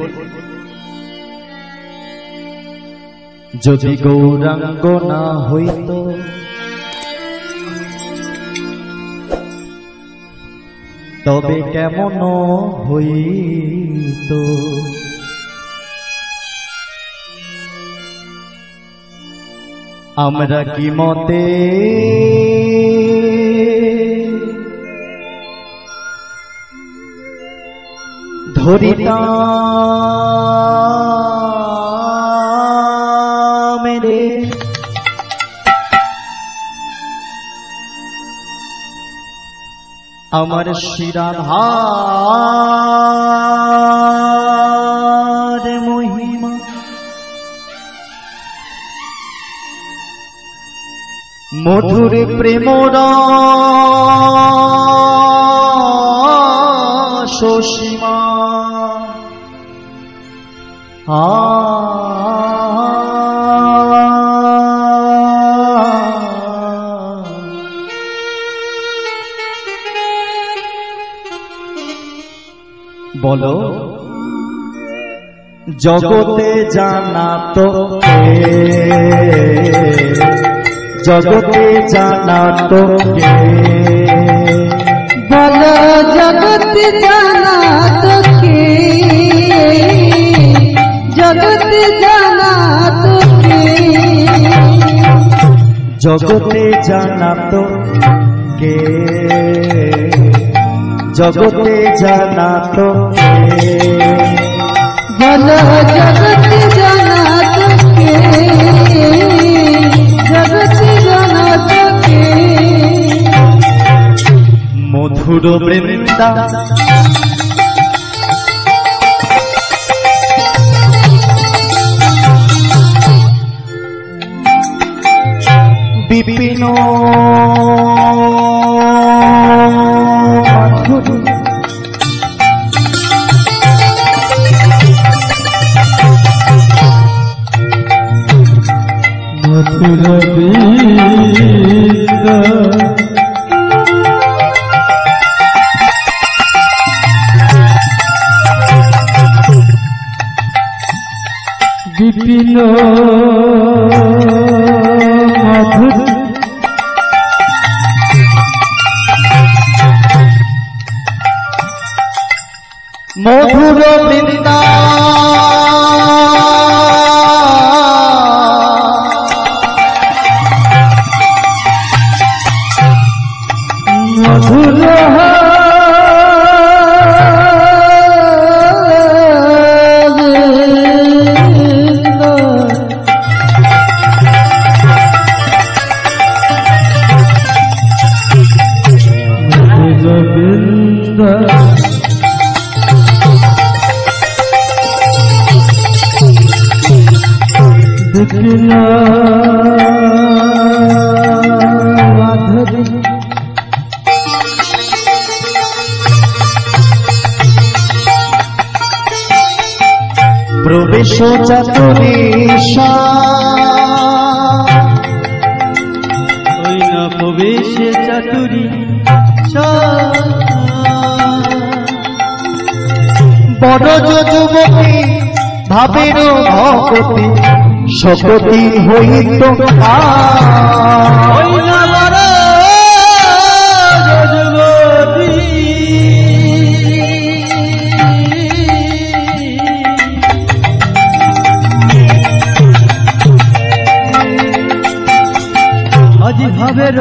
Speaker 1: যদি গৌরাঙ্গ না হইত তবে কেমন হইত, আমরা কি মতে ধরিতাম রে, আমার শ্রীরাধার মহিমা মধুর প্রেম রস সীমা, বলো জগতে জানাতো কে, জগতে জানাতো কে,
Speaker 2: বলো জগতে জানাতো কে, জগতে জানাতো কে,
Speaker 1: জগতে জানাতো কে, জগতে জানাতো কে,
Speaker 2: বলো জগতে জানাতো কে, জগতে জানাতো কে,
Speaker 1: মধুর বৃন্দা বিপিন মাধুর
Speaker 2: মধুর বৃন্দা কৃষ্ণ মাধুর
Speaker 1: মধুর বৃন্দা
Speaker 2: মধুর
Speaker 1: প্রবেশ চাতুরীশা
Speaker 2: ওই না প্রবেশে চাতুরী
Speaker 1: বড় যুবতী ভাবের ভগতি শকতি হইত
Speaker 2: ওই না বড় যুবতী আজি ভাবের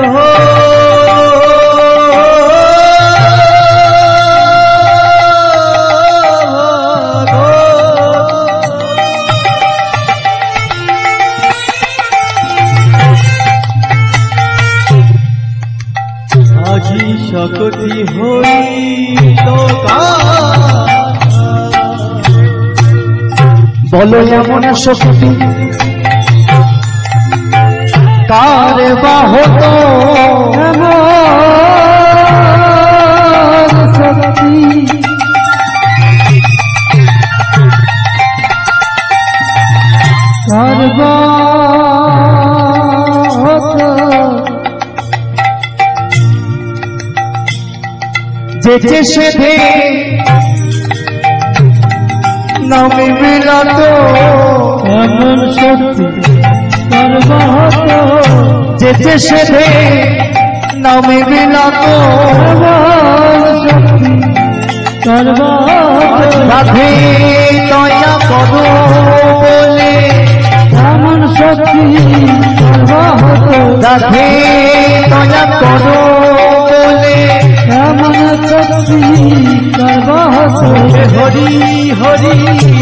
Speaker 2: আজি শকতি হইত
Speaker 1: বলো এমন শক্তি কার বা হতো
Speaker 2: শক্তি কার বা হতো
Speaker 1: যে সেধে নামে মিলাত
Speaker 2: এমন শক্তি কার বা হতো
Speaker 1: যে সেধে নামে মিলাত
Speaker 2: শক্তি কার বা হতো
Speaker 1: রাধে দয়া করো বলে
Speaker 2: এমন শক্তি কার বা হতো
Speaker 1: রাধে দয়া করো বলে
Speaker 2: এমন শক্তি কার বা হতো
Speaker 1: হরি হরি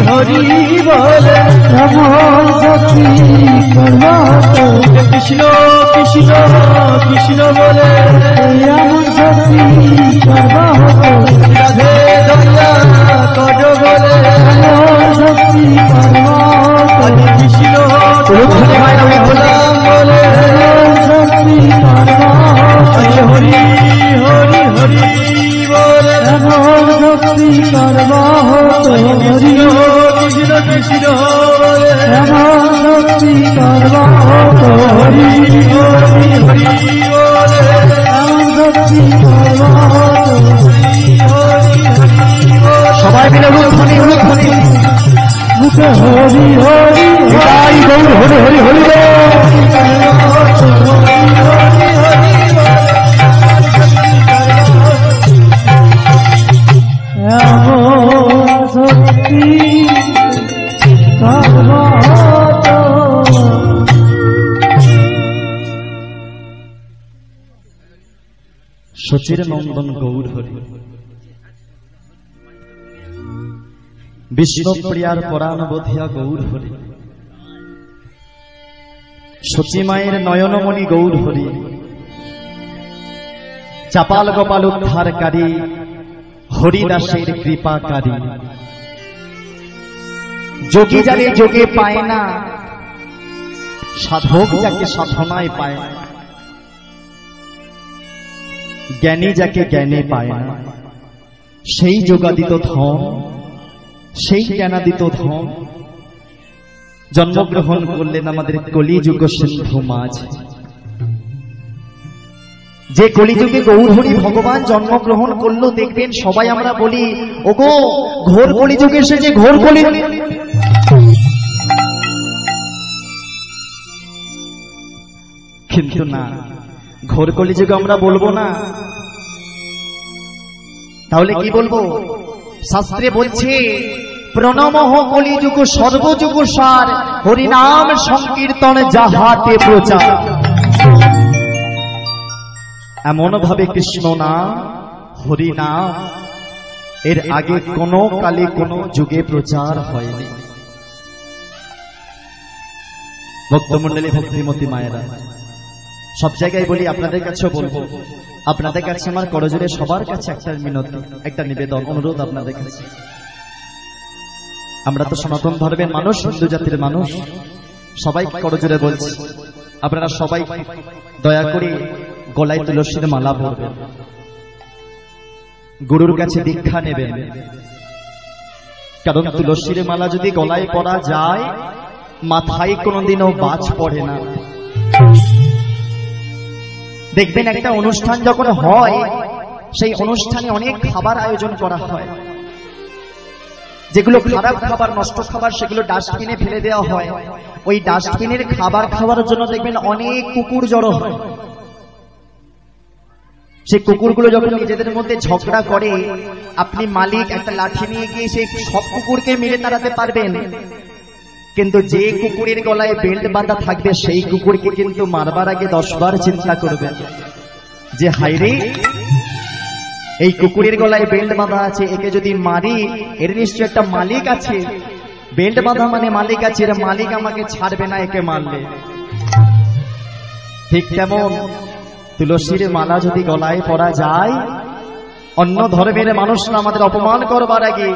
Speaker 1: হরি বলে
Speaker 2: এমন শক্তি কার বা হতো
Speaker 1: কৃষ্ণ কৃষ্ণ কৃষ্ণ বলে
Speaker 2: এমন শক্তি কার বা হতো
Speaker 1: রাধে দয়া করো বলে
Speaker 2: এমন শক্তি কার বা হতো
Speaker 1: কৃষ্ণ গোলাম বলে
Speaker 2: এমন শক্তি কার বা হতো
Speaker 1: হরি হরি হরি বলে
Speaker 2: এমন শক্তি কার বা হতো হরি
Speaker 1: কৃষ্ণ কৃষ্ণ বলে
Speaker 2: এমন শক্তি কার বা হতো হরি
Speaker 1: হরি হরি বলে
Speaker 2: এমন শক্তি কার বা হতো
Speaker 1: সবাই মিলে উলুধ্বনি উলুধ্বনি
Speaker 2: মুখে হরি হরি
Speaker 1: তাই গৌর হরি হরি হরি
Speaker 2: এমন শক্তি কার বা হতো
Speaker 1: সচির নন্দন গৌর হরি বিষ্ণুপ্রিয়ার পরাণ বোধিয়া গৌর হরি সচি মায়ের নয়নমণি গৌর হরি চাপাল গোপাল উদ্ধারকারী হরিদাসের কৃপাকারী যোগী যারে যোগে পায় না সাধক যাকে সাধনায় পায় না জ্ঞানী যাকে জ্ঞানে পায় না সেই যোগাদিত ধন সেই জ্ঞানাদিত ধন জন্মগ্রহণ করলেন আমাদের কলিযুগ সিন্ধু মাঝে। যে কলিযুগে গৌরহরি ভগবান জন্মগ্রহণ করলো, দেখবেন সবাই আমরা বলি ওগো ঘোর কলিযুগে এসেছে, ঘোর কলি। কিন্তু না, ঘোর কলিযুগে আমরা বলবো না, তাহলে কি বলবো? শাস্ত্রে বলছে প্রণমঃ কলিযুগ সর্বযুগ সার, হরিনাম সংকীর্তন যাহাতে প্রচার। এমন ভাবে কৃষ্ণ নাম হরিনাম এর আগে কোন কালে কোন যুগে প্রচার হয়নি। ভক্তমণ্ডলী, ভক্তিমতী মায়েরা, সব জায়গায় বলি, আপনাদের কাছেও বলবো, আপনাদের কাছে আমার করজোড়ে সবার কাছে একটা মিনতি, একটা নিবেদন, অনুরোধ আপনাদের কাছে। আমরা তো সনাতন ধর্মের মানুষ, হিন্দু জাতির মানুষ, সবাই করজোড়ে বলছি, আপনারা সবাই দয়া করে গলায় তুলসীর মালা পরবেন, গুরুর কাছে দীক্ষা নেবেন। কারণ তুলসীর মালা যদি গলায় পরা যায়, মাথায় কোনোদিনও বাজ পড়ে না। দেখবেন একটা অনুষ্ঠান যখন হয়, সেই অনুষ্ঠানে অনেক খাবার আয়োজন করা হয়, যেগুলো খারাপ খাবার, নষ্ট খাবার, সেগুলো ডাস্টবিনে ফেলে দেওয়া হয়। ওই ডাস্টবিনের খাবার খাওয়ার জন্য দেখবেন অনেক কুকুর জড়ো হয়। সেই কুকুরগুলো যখন নিজেদের মধ্যে ঝগড়া করে, আপনি মালিক একটা লাঠি নিয়ে গিয়ে সেই সব কুকুরকে মেরে তাড়াতে পারবেন, কিন্তু যে কুকুরের গলায় বেল্ট বাঁধা থাকবে সেই কুকুরকে কিন্তু মারবার আগে 10 বার চিন্তা করবেন যে হায়রে, এই কুকুরের গলায় বেল্ট বাঁধা আছে, একে যদি মারি এর নিশ্চয় একটা মালিক আছে, বেল্ট বাঁধা মানে মালিক আছে, এর মালিক আমাকে ছাড়বে না একে মারলে। ঠিক তেমন তুলসীর মালা যদি গলায় পরা যায়, অন্য ধর্মের মানুষরা আমাদের অপমান করবার আগে,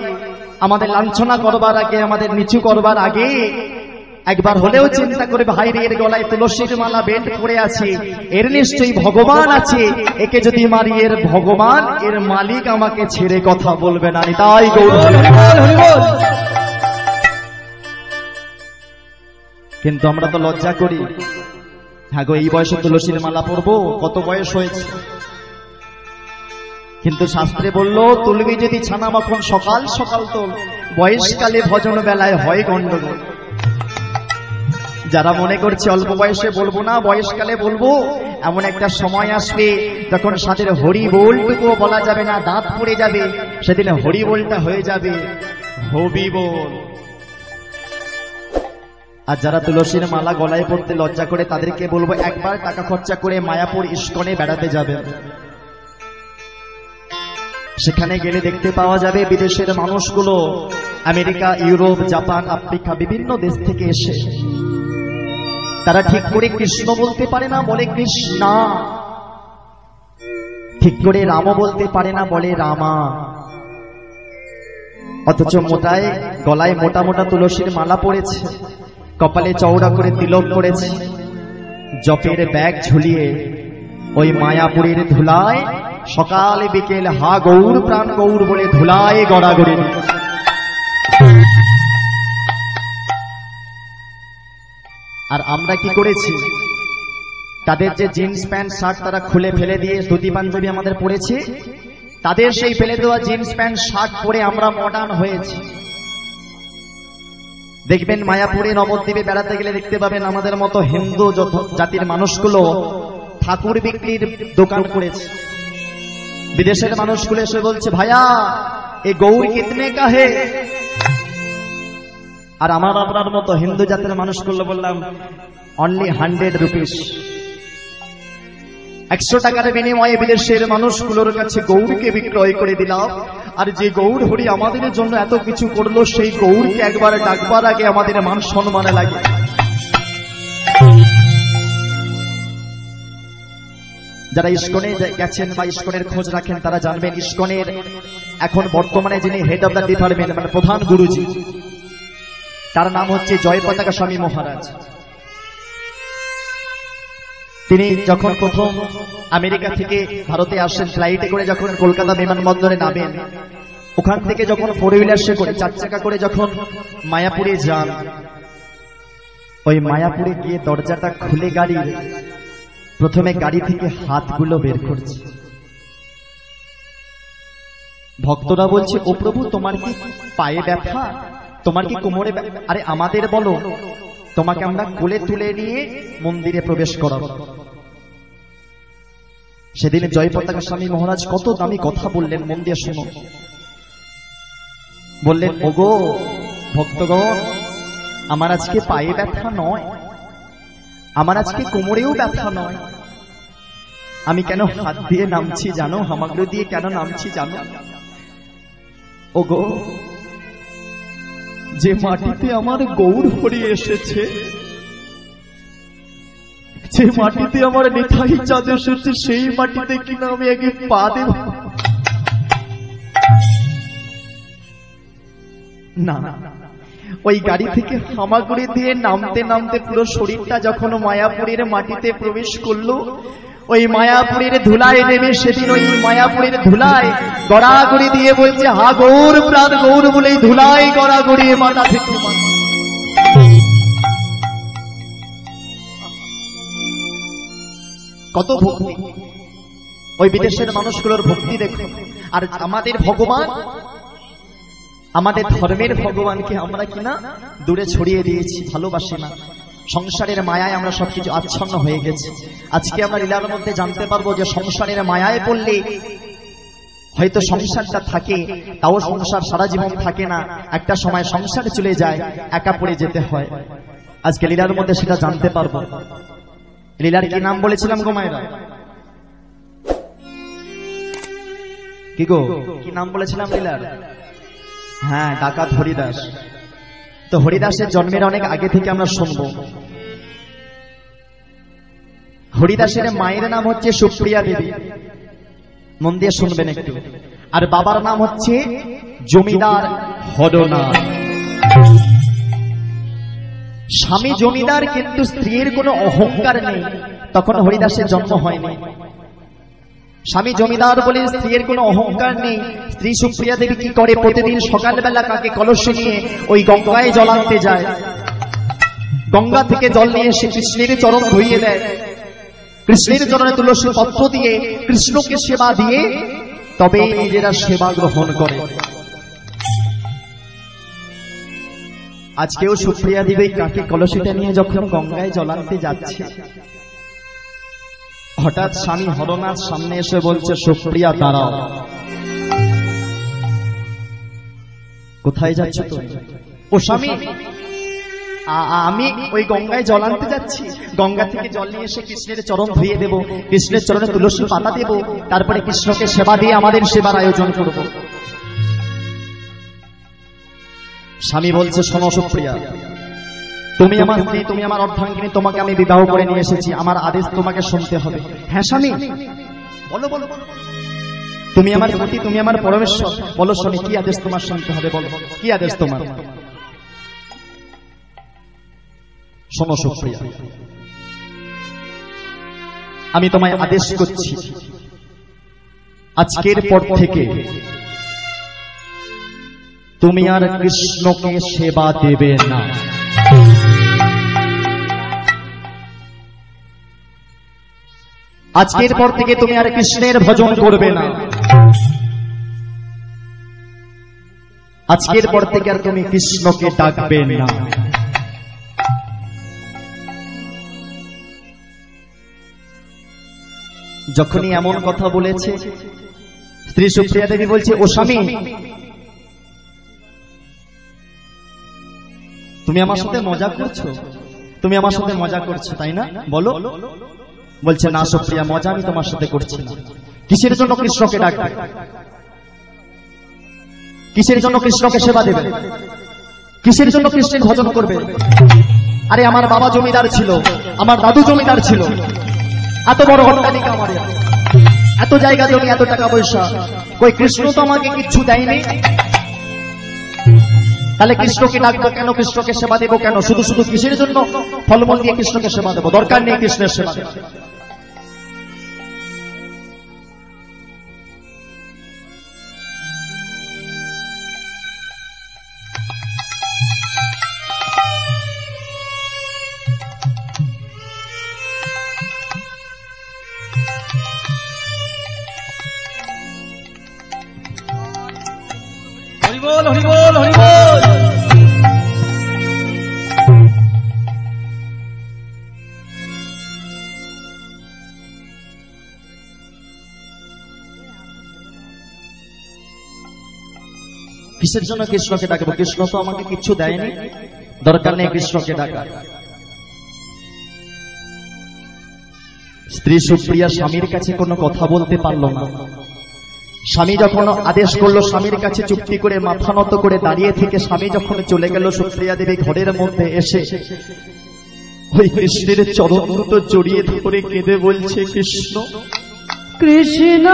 Speaker 1: আমাদের লাঞ্ছনা করবার আগে, আমাদের নিচু করবার আগে একবার হলেও চিন্তা করে, ভাই রে, এর গলায় তুলসীর মালা বেল্ট পরে আছে, এর নিশ্চয়ই ভগবান আছে, একে যদি মারি এর ভগবান, এর মালিক আমাকে ছেড়ে কথা বলবে না। তাই কিন্তু আমরা তো লজ্জা করি, হ্যাঁ গো, এই বয়সে তুলসীর মালা পরবো, কত বয়স হয়েছে। কিন্তু শাস্ত্রে বলল, তুলবি যদি ছানা মাখন সকাল সকাল তোল, বয়সকালে ভজন বেলায় হয় গন্ডগোল। যারা মনে করছে অল্প বয়সে বলবো না, বয়সকালে বলবো, এমন একটা সময় আসবে যখন সাথে হরি বলটুকুও বলা যাবে না, দাঁত পড়ে যাবে, সেদিন হরি বলটা হয়ে যাবে হবি বল। আর যারা তুলসীর মালা গলায় পড়তে লজ্জা করে, তাদেরকে বলবো একবার টাকা খরচা করে মায়াপুর ইস্কনে বেড়াতে যাবেন। সেখানে গেলে দেখতে পাওয়া যাবে বিদেশের মানুষগুলো, আমেরিকা, ইউরোপ, জাপান, আফ্রিকা, বিভিন্ন দেশ থেকে এসে তারা ঠিক করে কৃষ্ণ বলতে পারে না, বলে কৃষ্ণা। ঠিক করে রামও বলতে পারে না, বলে রামা। অথচ মোটায় গলায় মোটা মোটা তুলসীর মালা পড়েছে, কপালে চওড়া করে তিলক করেছে, জপের ব্যাগ ঝুলিয়ে ওই মায়াপুরের ধুলায় সকাল বিকেল হা গৌর প্রাণ গৌর বলে ধুলায় গড়াগড়ি। আর আমরা কি করেছি? তাদের যে জিন্স প্যান্ট শার্ট তারা খুলে ফেলে দিয়ে ধুতি পাঞ্জাবি আমাদের পরেছে, তাদের সেই ফেলে দেওয়া জিন্স প্যান্ট শার্ট পরে আমরা মডার্ন হয়েছি। দেখবেন মায়াপুরে নবদ্বীপে বেড়াতে গেলে দেখতে পাবেন আমাদের মতো হিন্দু জাতির মানুষগুলো ঠাকুর বিক্রির দোকান করেছে। বিদেশের মানুষগুলো এসে বলছে, ভাইয়া এই গৌর কিতনে কা হে? আর আমার আপনার মতো হিন্দু জাতির মানুষগুলো বললাম অনলি 100 রুপিস। 100 টাকার বিনিময়ে বিদেশের মানুষগুলোর কাছে গৌরকে বিক্রয় করে দিলাম। আর যে গৌর হরি আমাদের জন্য এত কিছু করলো, সেই গৌরকে একবার ডাকবার আগে আমাদের মান সম্মানে লাগে। যারা ইস্কনে গেছেন বা ইস্কনের খোঁজ রাখেন তারা জানবেন, ইস্কনের এখন বর্তমানে যিনি হেড অব দ্য ডিপার্টমেন্ট, মানে প্রধান গুরুজি, তার নাম হচ্ছে জয় পতাকা স্বামী মহারাজ। তিনি যখন প্রথম আমেরিকা থেকে ভারতে আসেন, ফ্লাইটে করে যখন কলকাতা বিমানবন্দরে নামেন, ওখান থেকে যখন 4 হুইলার্সে করে 4 চাকা করে যখন মায়াপুরে যান, ওই মায়াপুরে গিয়ে দরজাটা খুলে গাড়ির প্রথমে গাড়ি থেকে হাতগুলো বের করছে। ভক্তরা বলছে, ও প্রভু, তোমার কি পায়ে ব্যথা, তোমার কি কোমরে ব্যথা? আরে আমাদের বলো, তোমাকে আমরা কোলে তুলে নিয়ে মন্দিরে প্রবেশ করাবো। সেদিন জয় পতাকা স্বামী মহারাজ কত দামি কথা বললেন, মন দিয়ে শোনো। বললেন, ওগো ভক্তগণ, আমার আজকে পায়ে ব্যথা নয়, আমার আজকে কোমরেও ব্যথা নয়। আমি কেন হাত দিয়ে নামছি জানো? হামাগুড়ি দিয়ে কেন নামছি জানো? ওগো, যে মাটিতে আমার গৌর হরি এসেছে, যে মাটিতে আমার নিতাই চাঁদ এসেছে, সেই মাটিতে কিনা আমি আগে পা দেব না। ওই গাড়ি থেকে হামাগুড়ি দিয়ে নামতে নামতে পুরো শরীরটা যখন মায়াপুরের মাটিতে প্রবেশ করলো, ওই মায়াপুরের ধুলায় নেমে সেদিন ওই মায়াপুরের ধুলায় গড়াগড়ি দিয়ে বলছে, হা গৌর প্রাণ গৌর বলে ধুলায় গড়াগড়ি মাথা থেকে কত ভক্তি। ওই বিদেশের মানুষগুলোর ভক্তি দেখো। আর আমাদের ভগবান, আমাদের ধর্মের ভগবানকে আমরা কিনা দূরে ছড়িয়ে দিয়েছি, ভালোবাসি না। সংসারের মায়ায় আমরা সবকিছু আচ্ছন্ন হয়ে গেছি। আজকে আমরা লীলার মধ্যে জানতে পারবো যে সংসারের মায়ায় পড়লে হয়তো সংসারটা থাকে, তাও সংসার সারা জীবন থাকে না, একটা সময় সংসার চলে যায়, একা পড়ে যেতে হয়। আজকে লীলার মধ্যে সেটা জানতে পারবো। লীলার কি নাম বলেছিলাম গো মায়েরা? কি গো, কি নাম বলেছিলাম লীলার? হ্যাঁ, ডাকাত হরিদাস। তো হরিদাসের জন্মের অনেক আগে থেকে আমরা শুনবো। হরিদাসের মায়ের নাম হচ্ছে সুপ্রিয়া দেবী, মন দিয়ে শুনবেন একটু। আর বাবার নাম হচ্ছে জমিদার হরনাথ। স্বামী জমিদার, কিন্তু স্ত্রীর কোনো অহংকার নেই, তখন হরিদাসের জন্ম হয়নি। স্বামী জমিদার বলে স্ত্রীর কোনো অহংকার নেই। স্ত্রী সুপ্রিয়া দেবী কি করে? প্রতিদিন সকালবেলা কাকে কলসে নিয়ে ওই গঙ্গায় জল আনতে যায়, গঙ্গা থেকে জল নিয়ে এসে কৃষ্ণের চরণ ধুইয়ে দেয়, কৃষ্ণের চরণে তুলসী পত্র দিয়ে কৃষ্ণকে সেবা দিয়ে তবে নিজেরা সেবা গ্রহণ করে। আজকেও সুপ্রিয়া দেবী কাকে কলসিটা নিয়ে যখন গঙ্গায় জল আনতে যাচ্ছে, হঠাৎ স্বামী হরনাথ সামনে এসে বলছে, সুপ্রিয়া দাঁড়াও। কোথায় যাচ্ছ তুমি? ও স্বামী, আমি ওই গঙ্গায় জল আনতে যাচ্ছি, গঙ্গা থেকে জল নিয়ে এসে কৃষ্ণের চরণ ধুয়ে দেব, কৃষ্ণের চরণে তুলসী পাতা দেব, তারপরে কৃষ্ণকে সেবা দিয়ে আমাদের সেবার আয়োজন করব। স্বামী বলছে, শোনো সুপ্রিয়া, তুমি আমার স্ত্রী, তুমি আমার অর্ধাঙ্গিনী, তোমাকে আমি বিবাহ করে নিয়ে এসেছি, আমার আদেশ তোমাকে শুনতে হবে। হ্যাঁ স্বামী, বলো বলো, তুমি আমার পতি, তুমি আমার পরমেশ্বর, বলো স্বামী, কি আদেশ তোমার শুনতে হবে, বলো কি আদেশ তোমার? শোনো সুপ্রিয়া, আমি তোমায় আদেশ করছি, আজকের পর থেকে তুমি আর কৃষ্ণকে সেবা দেবে না। আজকের পর থেকে তুমি আর কৃষ্ণের ভজন করবে না। আজকের পর থেকে আর তুমি কৃষ্ণকে ডাকবে না। যখনই এমন কথা বলেছে, স্ত্রী সুপ্রিয়া দেবী বলছে, ও স্বামী, তুমি আমার সাথে মজা করছো, তুমি আমার সাথে মজা করছো তাই না, বলো। বলছে, না সুপ্রিয়া, মজা আমি তোমার সাথে করছি না। কিসের জন্য কৃষ্ণকে ডাকবে? কিসের জন্য কৃষ্ণকে সেবা দেবে? কিসের জন্য কৃষ্ণের ভজন করবে? আরে আমার বাবা জমিদার ছিল, আমার দাদু জমিদার ছিল, এত বড় অট্টালিকা, আমার এত জায়গা জমি, এত টাকা পয়সা, কই কৃষ্ণ তো আমাকে কিচ্ছু দেয়নি। তাহলে কৃষ্ণকে ডাকবো কেন? কৃষ্ণকে সেবা দেবো কেন? শুধু শুধু কিসের জন্য ফলমূল দিয়ে কৃষ্ণকে সেবা দেবো? দরকার নেই কৃষ্ণের সেবা দেবো।
Speaker 2: হরিবোল হরিবোল হরিবোল।
Speaker 1: কিসের জন্য কৃষ্ণকে ডাকবো? কৃষ্ণ তো আমাকে কিচ্ছু দেয়নি, দরকার নেই কৃষ্ণকে ডাকা। স্ত্রী সুপ্রিয়া স্বামীর কাছে কোনো কথা বলতে পারল না। স্বামী যখন আদেশ করলো, স্বামীর কাছে চুক্তি করে মাথা নত করে দাঁড়িয়ে থেকে স্বামী যখন চলে গেল, সুপ্রিয়া দেবী ঘরের মধ্যে এসে ওই কৃষ্ণের চরণ দুটো জড়িয়ে ধরে কেঁদে বলছে, কৃষ্ণ
Speaker 2: কৃষ্ণ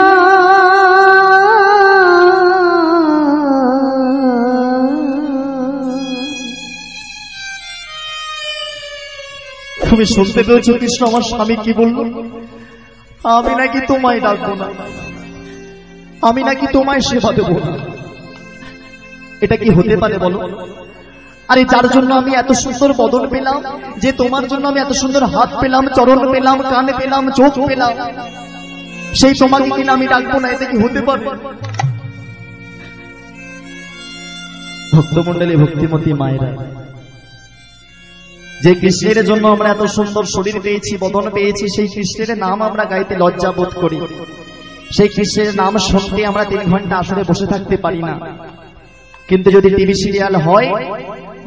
Speaker 1: তুমি শুনতে পেয়েছো কৃষ্ণ আমার স্বামী কি বললো? আমি নাকি তোমায় ডাকবো না, আমি নাকি তোমায় সেবা দেবো না। এটা কি হতে পারে বলো? আরে যার জন্য আমি এত সুন্দর বদন পেলাম, যে তোমার জন্য আমি এত সুন্দর হাত পেলাম, চরণ পেলাম, কান পেলাম, চোখ পেলাম, সেই তোমাকে কিনা আমি ডাকবো না, এটা কি হতে পারে? ভক্তমন্ডলী, ভক্তিমতী মায়েরা, যে কৃষ্ণের জন্য আমরা এত সুন্দর শরীর পেয়েছি, বদন পেয়েছি, সেই কৃষ্ণের নাম আমরা গাইতে লজ্জা বোধ করি। সেই কৃষ্ণের নাম শুনতে আমরা 3 ঘন্টা আসরে বসে থাকতে পারি না। কিন্তু যদি টিভি সিরিয়াল হয়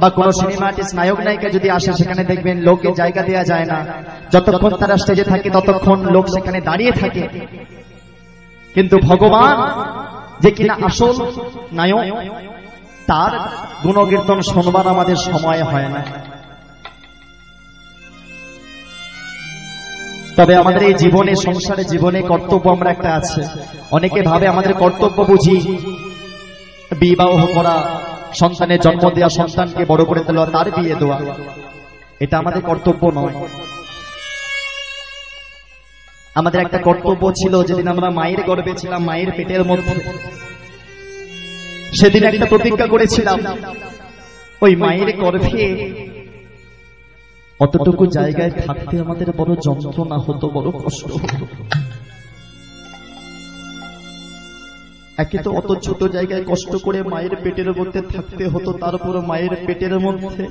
Speaker 1: বা কোন সিনেমা আর্টিস্ট নায়ক নায়িকা যদি আসে, সেখানে দেখবেন লোককে জায়গা দেওয়া যায় না। যতক্ষণ তারা স্টেজে থাকে ততক্ষণ লোক সেখানে দাঁড়িয়ে থাকে। কিন্তু ভগবান যে কিনা আসল নায়ক, তার গুণকীর্তন শুনবার আমাদের সময় হয় না। তবে আমাদের এই জীবনে, সংসারে জীবনে কর্তব্য আমরা একটা আছে। অনেকে ভাবে আমাদের কর্তব্য বুঝি বিবাহ করা, সন্তানের জন্ম দেওয়া, সন্তানকে বড় করে তোলা, তার বিয়ে দেওয়া। এটা আমাদের কর্তব্য নয়। আমাদের একটা কর্তব্য ছিল, যেদিন আমরা মায়ের গর্ভে ছিলাম, মায়ের পেটের মধ্যে, সেদিন একটা প্রতিজ্ঞা করেছিলাম, ওই মায়ের গর্ভে অতটুকু জায়গায় থাকতে আমাদের বড় যন্ত্রণা হতো, বড় কষ্ট হতো। একে তো অত ছোট জায়গায় কষ্ট করে মায়ের পেটের মধ্যে থাকতে হতো, তারপর মায়ের পেটের মধ্যে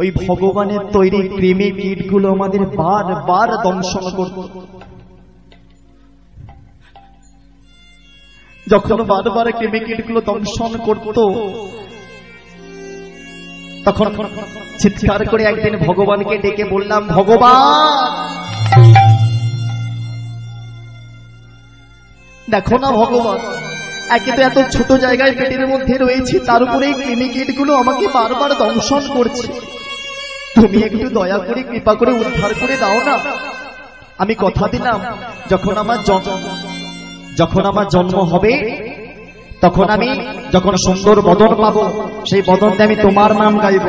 Speaker 1: ওই ভগবানের তৈরি কৃমি কীটগুলো আমাদের বারবার দংশন করত। যখন বারবার কৃমি কীটগুলো দংশন করত, তখন চিৎকার করে একদিন ভগবানকে ডেকে বললাম, ভগবান দেখো না ভগবান, একে তো এত ছোট জায়গায় পেটের মধ্যে রয়েছি, তার উপরে কৃমি কীটগুলো আমাকে বারবার দংশন করছে। তুমি একটু দয়া করে কৃপা করে উদ্ধার করে দাও না। আমি কথা দিলাম, যখন আমার জন্ম হবে, তখন আমি যখন সুন্দর বদন পাবো, সেই বদন দিয়ে আমি তোমার নাম গাইব।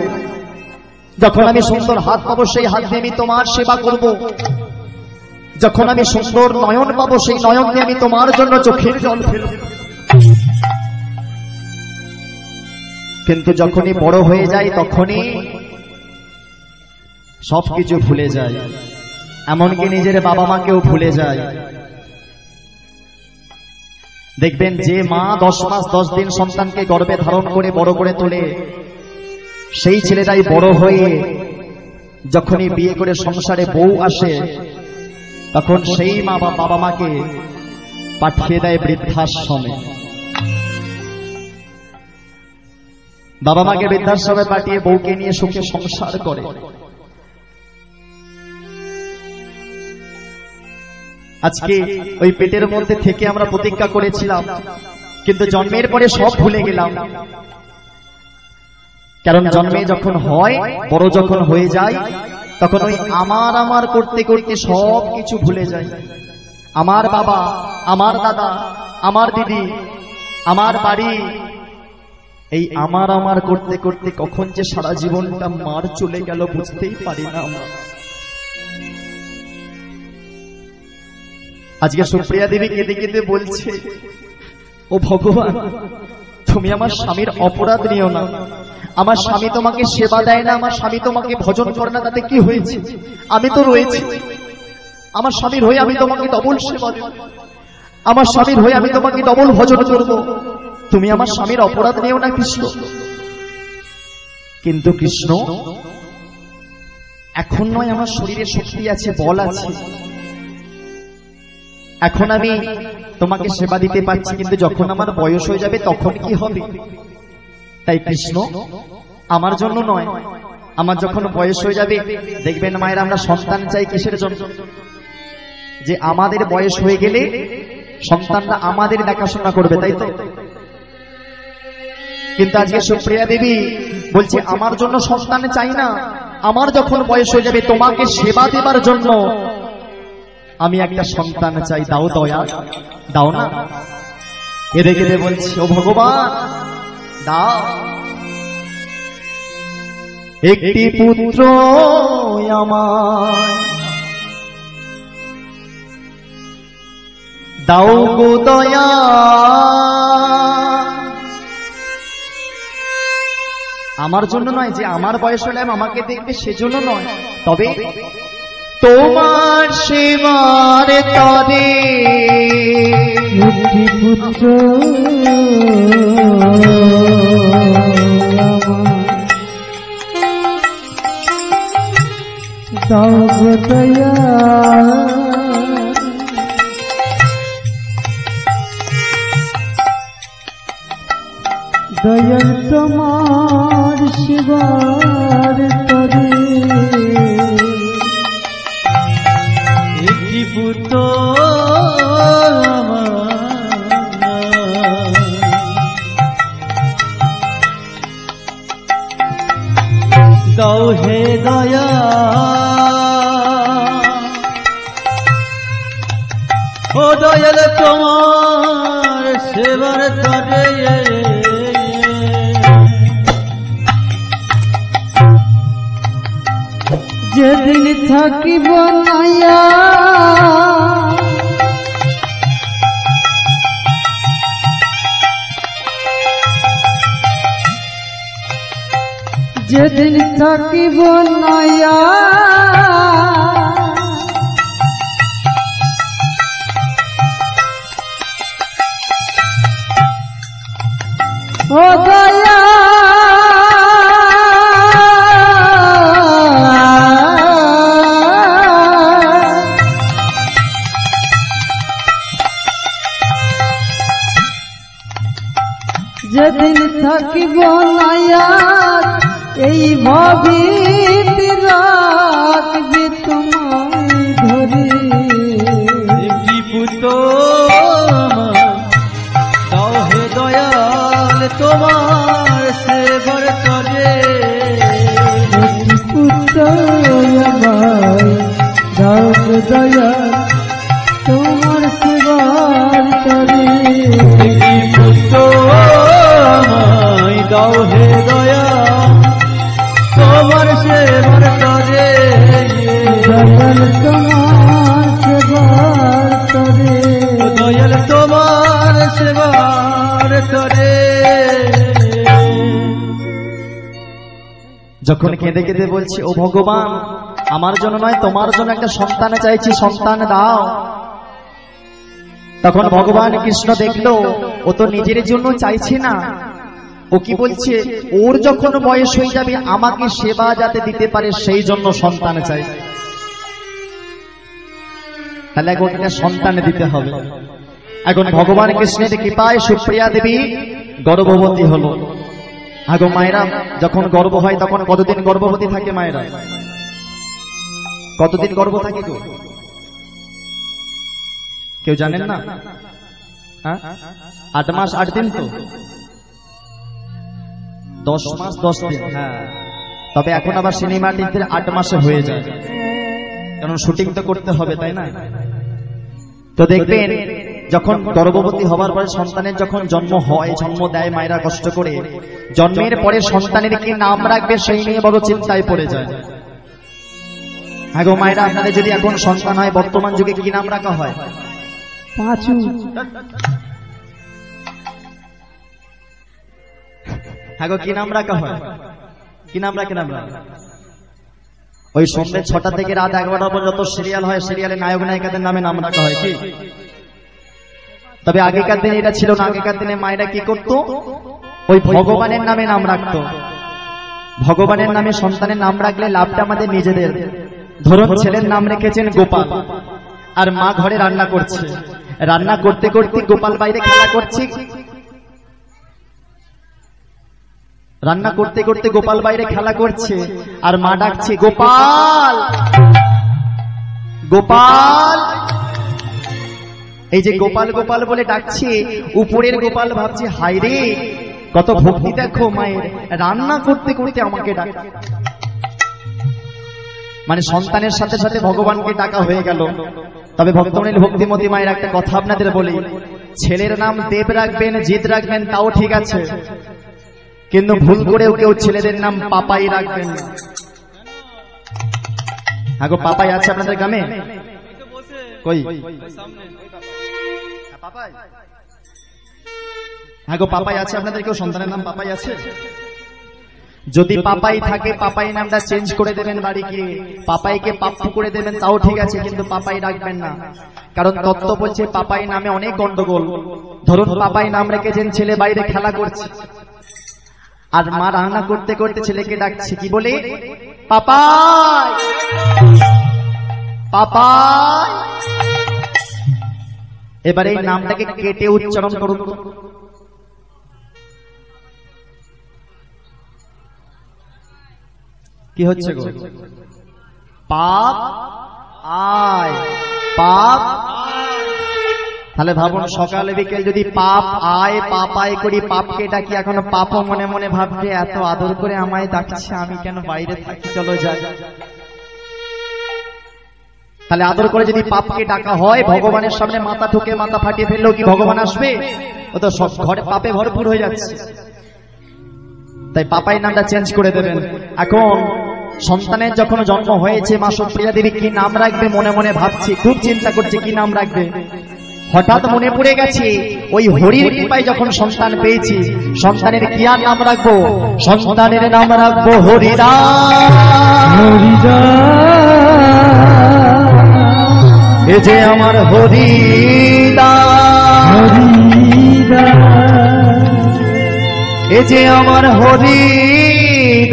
Speaker 1: যখন আমি সুন্দর হাত পাবো, সেই হাত দিয়ে আমি তোমার সেবা করব। যখন আমি সুন্দর নয়ন পাবো, সেই নয়ন দিয়ে আমি তোমার জন্য চোখের জল ফেলব। কিন্তু যখনই বড় হয়ে যায়, তখনই সবকিছু ভুলে যায়, এমনকি নিজের বাবা মাকেও ভুলে যায়। দেখবেন যে মা 10 মাস 10 দিন সন্তানকে গর্ভে ধারণ করে বড় করে তোলে, সেই ছেলেটাই বড় হয়ে যখনই বিয়ে করে সংসারে বউ আসে, তখন সেই মা বা বাবা মাকে পাঠিয়ে দেয় বৃদ্ধাশ্রমে। বাবা মাকে বৃদ্ধাশ্রমে পাঠিয়ে বউকে নিয়ে সুখে সংসার করে। আজকে ওই পেটের মধ্যে থেকে আমরা প্রতিজ্ঞা করেছিলাম, কিন্তু জন্মের পরে সব ভুলে গেলাম। কারণ জন্মে যখন হয়, বড় যখন হয়ে যায়, তখন ওই আমার করতে করতে সব কিছু ভুলে যায়। আমার বাবা, আমার দাদা, আমার দিদি, আমার বাড়ি, এই আমার করতে করতে কখন যে সারা জীবনটা মার চলে গেল বুঝতেই পারি না আমরা। আজকে সুপ্রিয়া দেবী কেঁদে কেঁদে বলছে, ও ভগবান, তুমি আমার স্বামীর অপরাধ নিও না। আমার স্বামী তোমাকে সেবা দেয় না, আমার স্বামী তোমাকে ভজন করে না, তাতে কি হয়েছে? আমি তো রয়েছি। আমার স্বামীর হয়ে আমি তোমাকে ডবল সেবা দেব, আমার স্বামীর হয়ে আমি তোমাকে ডবল ভজন করব। তুমি আমার স্বামীর অপরাধ নিও না কৃষ্ণ। কিন্তু কৃষ্ণ, এখন নয় আমার শরীরে শক্তি আছে, বল আছে, এখন আমি তোমাকে সেবা দিতে পারছি, কিন্তু যখন আমার বয়স হয়ে যাবে তখন কি হবে? তাই কৃষ্ণ আমার জন্য নয়, আমার যখন বয়স হয়ে যাবে, দেখবেন মায়েরা আমরা সন্তান চাই কিসের জন্য? যে আমাদের বয়স হয়ে গেলে সন্তানরা আমাদের দেখাশোনা করবে, তাই তো? কিন্তু আজকে সুপ্রিয়া দেবী বলছে আমার জন্য সন্তান চাই না, আমার যখন বয়স হয়ে যাবে তোমাকে সেবা দেবার জন্য আমি একটা সন্তান চাই, দাও দয়া, দাও না। কেঁদে কেঁদে বলছি ও ভগবান দাও, একটি পুত্র আমার দাও গো দয়া, আমার জন্য নয় যে আমার বয়স হলে আমাকে দেখবে সেজন্য নয়, তবে তোমার সেবার তরে
Speaker 2: একটি পুত্র দাও গো দয়া, দয়াল তোমার সেবার তরে একটি পুত্র দাও হে দয়া, ও দয়াল তোমার সেবার তরে যেদিন থাকিব নাইয়া, যেদিন থাকিব নাইয়া, ও দয়া যেদিন থাকিব নাইয়া, এই ভাবিতে রাখবি তোমায় ধরে একটি পুত্র দাও হে দয়াল তোমার সেবার তরে, একটি পুত্র আমায় দাও হে দয়াল তোমার সেবার তরে, একটি পুত্র আমায় দাও হে দয়াল তোমার সেবার তরে, দয়াল তোমার সেবার তরে, দয়াল তোমার সেবার তরে।
Speaker 1: যখন কেঁদে কেঁদে বলছি ও ভগবান আমার জন্য নয় তোমার জন্য একটা সন্তান চাইছি, সন্তান দাও, তখন ভগবান কৃষ্ণ দেখলো ও তো নিজের জন্য চাইছে না, ও কি বলছে ওর যখন বয়স হয়ে যাবে আমাকে সেবা যাতে দিতে পারে সেই জন্য সন্তান চাই। তাহলে এখন একটা সন্তান দিতে হবে। এখন ভগবান কৃষ্ণের কৃপায় সুপ্রিয়া দেবী গর্ভবতী হলো। আগো মায়েরা যখন গর্ভ হয় তখন কতদিন গর্ভবতী থাকে মায়েরা? কতদিন গর্ভ থাকে গো? কেউ জানেন না? 8 মাস 8 দিন তো 10 মাস 10 দিন। হ্যাঁ, তবে এখন আবার সিনেমা টিভিতে 8 মাসে হয়ে যায়, কারণ শুটিং তো করতে হবে, তাই না? তো দেখবেন যখন গর্ভবতী হবার পরে সন্তানের যখন জন্ম হয়, জন্ম দেয় মায়েরা কষ্ট করে, জন্মের পরে সন্তানের কি নাম রাখবে সেই নিয়ে বড় চিন্তায় পড়ে যায়। হ্যাঁ গো মায়েরা, আপনাদের যদি এখন সন্তান হয় বর্তমান যুগে কি নাম রাখা হয়?
Speaker 2: পাঁচু।
Speaker 1: হ্যাঁ গো, কি নাম রাখা হয়? কি নাম রাখেন আমরা? ওই সন্ধ্যে 6টা থেকে রাত 11টা পর্যন্ত সিরিয়াল হয়, সিরিয়ালে নায়ক নায়িকাদের নামে নাম রাখা হয় কি? তবে আগেকার দিনে এটা ছিল না। আগেকার দিনে মায়েরা কি করতো? ওই ভগবানের নামে নাম রাখতো। ভগবানের নামে সন্তানের নাম রাখলে লাভটা আমাদের নিজেদের। ধরুন ছেলের নাম রেখেছেন গোপাল, আর মা ঘরে রান্না করছে, রান্না করতে করতে গোপাল বাইরে খেলা করছে, রান্না করতে করতে গোপাল বাইরে খেলা করছে, আর মা ডাকছে, গোপাল গোপাল। এই যে গোপাল গোপাল বলে ডাকছে, উপরের গোপাল ভাবছে, হায় রে কত ভক্তি দেখো মায়ের, রান্না করতে করতে আমাকে ডাক। মানে সন্তানের সাথে সাথে ভগবানকে ডাকা হয়ে গেল। তবে ভক্তমণি ভক্তিমতী মায়ের একটা কথা আপনাদের বলি, ছেলের নাম দেব রাখবেন, জিৎ রাখবেন, তাও ঠিক আছে, কিন্তু ভুল করেও কেউ ছেলেদের নাম পাপাই রাখবেন না। হ্যাঁ গো, পাপাই আছে আপনাদের গ্রামে? কই? হ্যাঁ গো, পাপাই আছে আপনাদের? কেউ সন্তানের নাম পাপাই আছে? যদি পাপাই থাকে, পাপাই নামটা চেঞ্জ করে দেবেন বাড়ি গিয়ে, পাপাইকে পাপ্পু করে দেবেন, তাও ঠিক আছে, কিন্তু পাপাই রাখবেন না। কারণ তত্ত্ব বলছে পাপাই নামে অনেক গন্ডগোল। ধরুন পাপাই নাম রেখেছেন, ছেলে বাইরে খেলা করছে, আর মা রান্না করতে করতে ছেলেকে ডাকছে, কি বলে? পাপাই পাপাই। এবারে এই নামটাকে কেটে উচ্চারণ করুন। কি হচ্ছে গো? পাপ আয়, পাপ। তাহলে ভাবুন, সকালে বিকেল যদি পাপ আয় পাপ আয় করি, পাপকে ডাকি, এখন পাপও মনে মনে ভাবছে, এত আদর করে আমায় ডাকছে, আমি কেন বাইরে থাকি, চলো যাই। তাহলে আদর করে যদি পাপকে ডাকা হয়, ভগবানের সামনে মাথা ঠুকে মাথা ফাটিয়ে ফেললেও কি ভগবান আসবে? ও তো সব ঘরে পাপে ভরপুর হয়ে যাচ্ছে। তাই পাপাই নামটা চেঞ্জ করে দেবেন। এখন সন্তানের যখন জন্ম হয়েছে, মা সুপ্রিয়া দেবী কি নাম রাখবে মনে মনে ভাবছি, খুব চিন্তা করছে কি নাম রাখবে। হঠাৎ মনে পড়ে গেছে, ওই হরির কৃপায় যখন সন্তান পেয়েছি, সন্তানের কি আর নাম রাখবো? সন্তানের নাম রাখবো হরিদাস। এ যে আমার হরিদাস, এ যে আমার হরিদাস।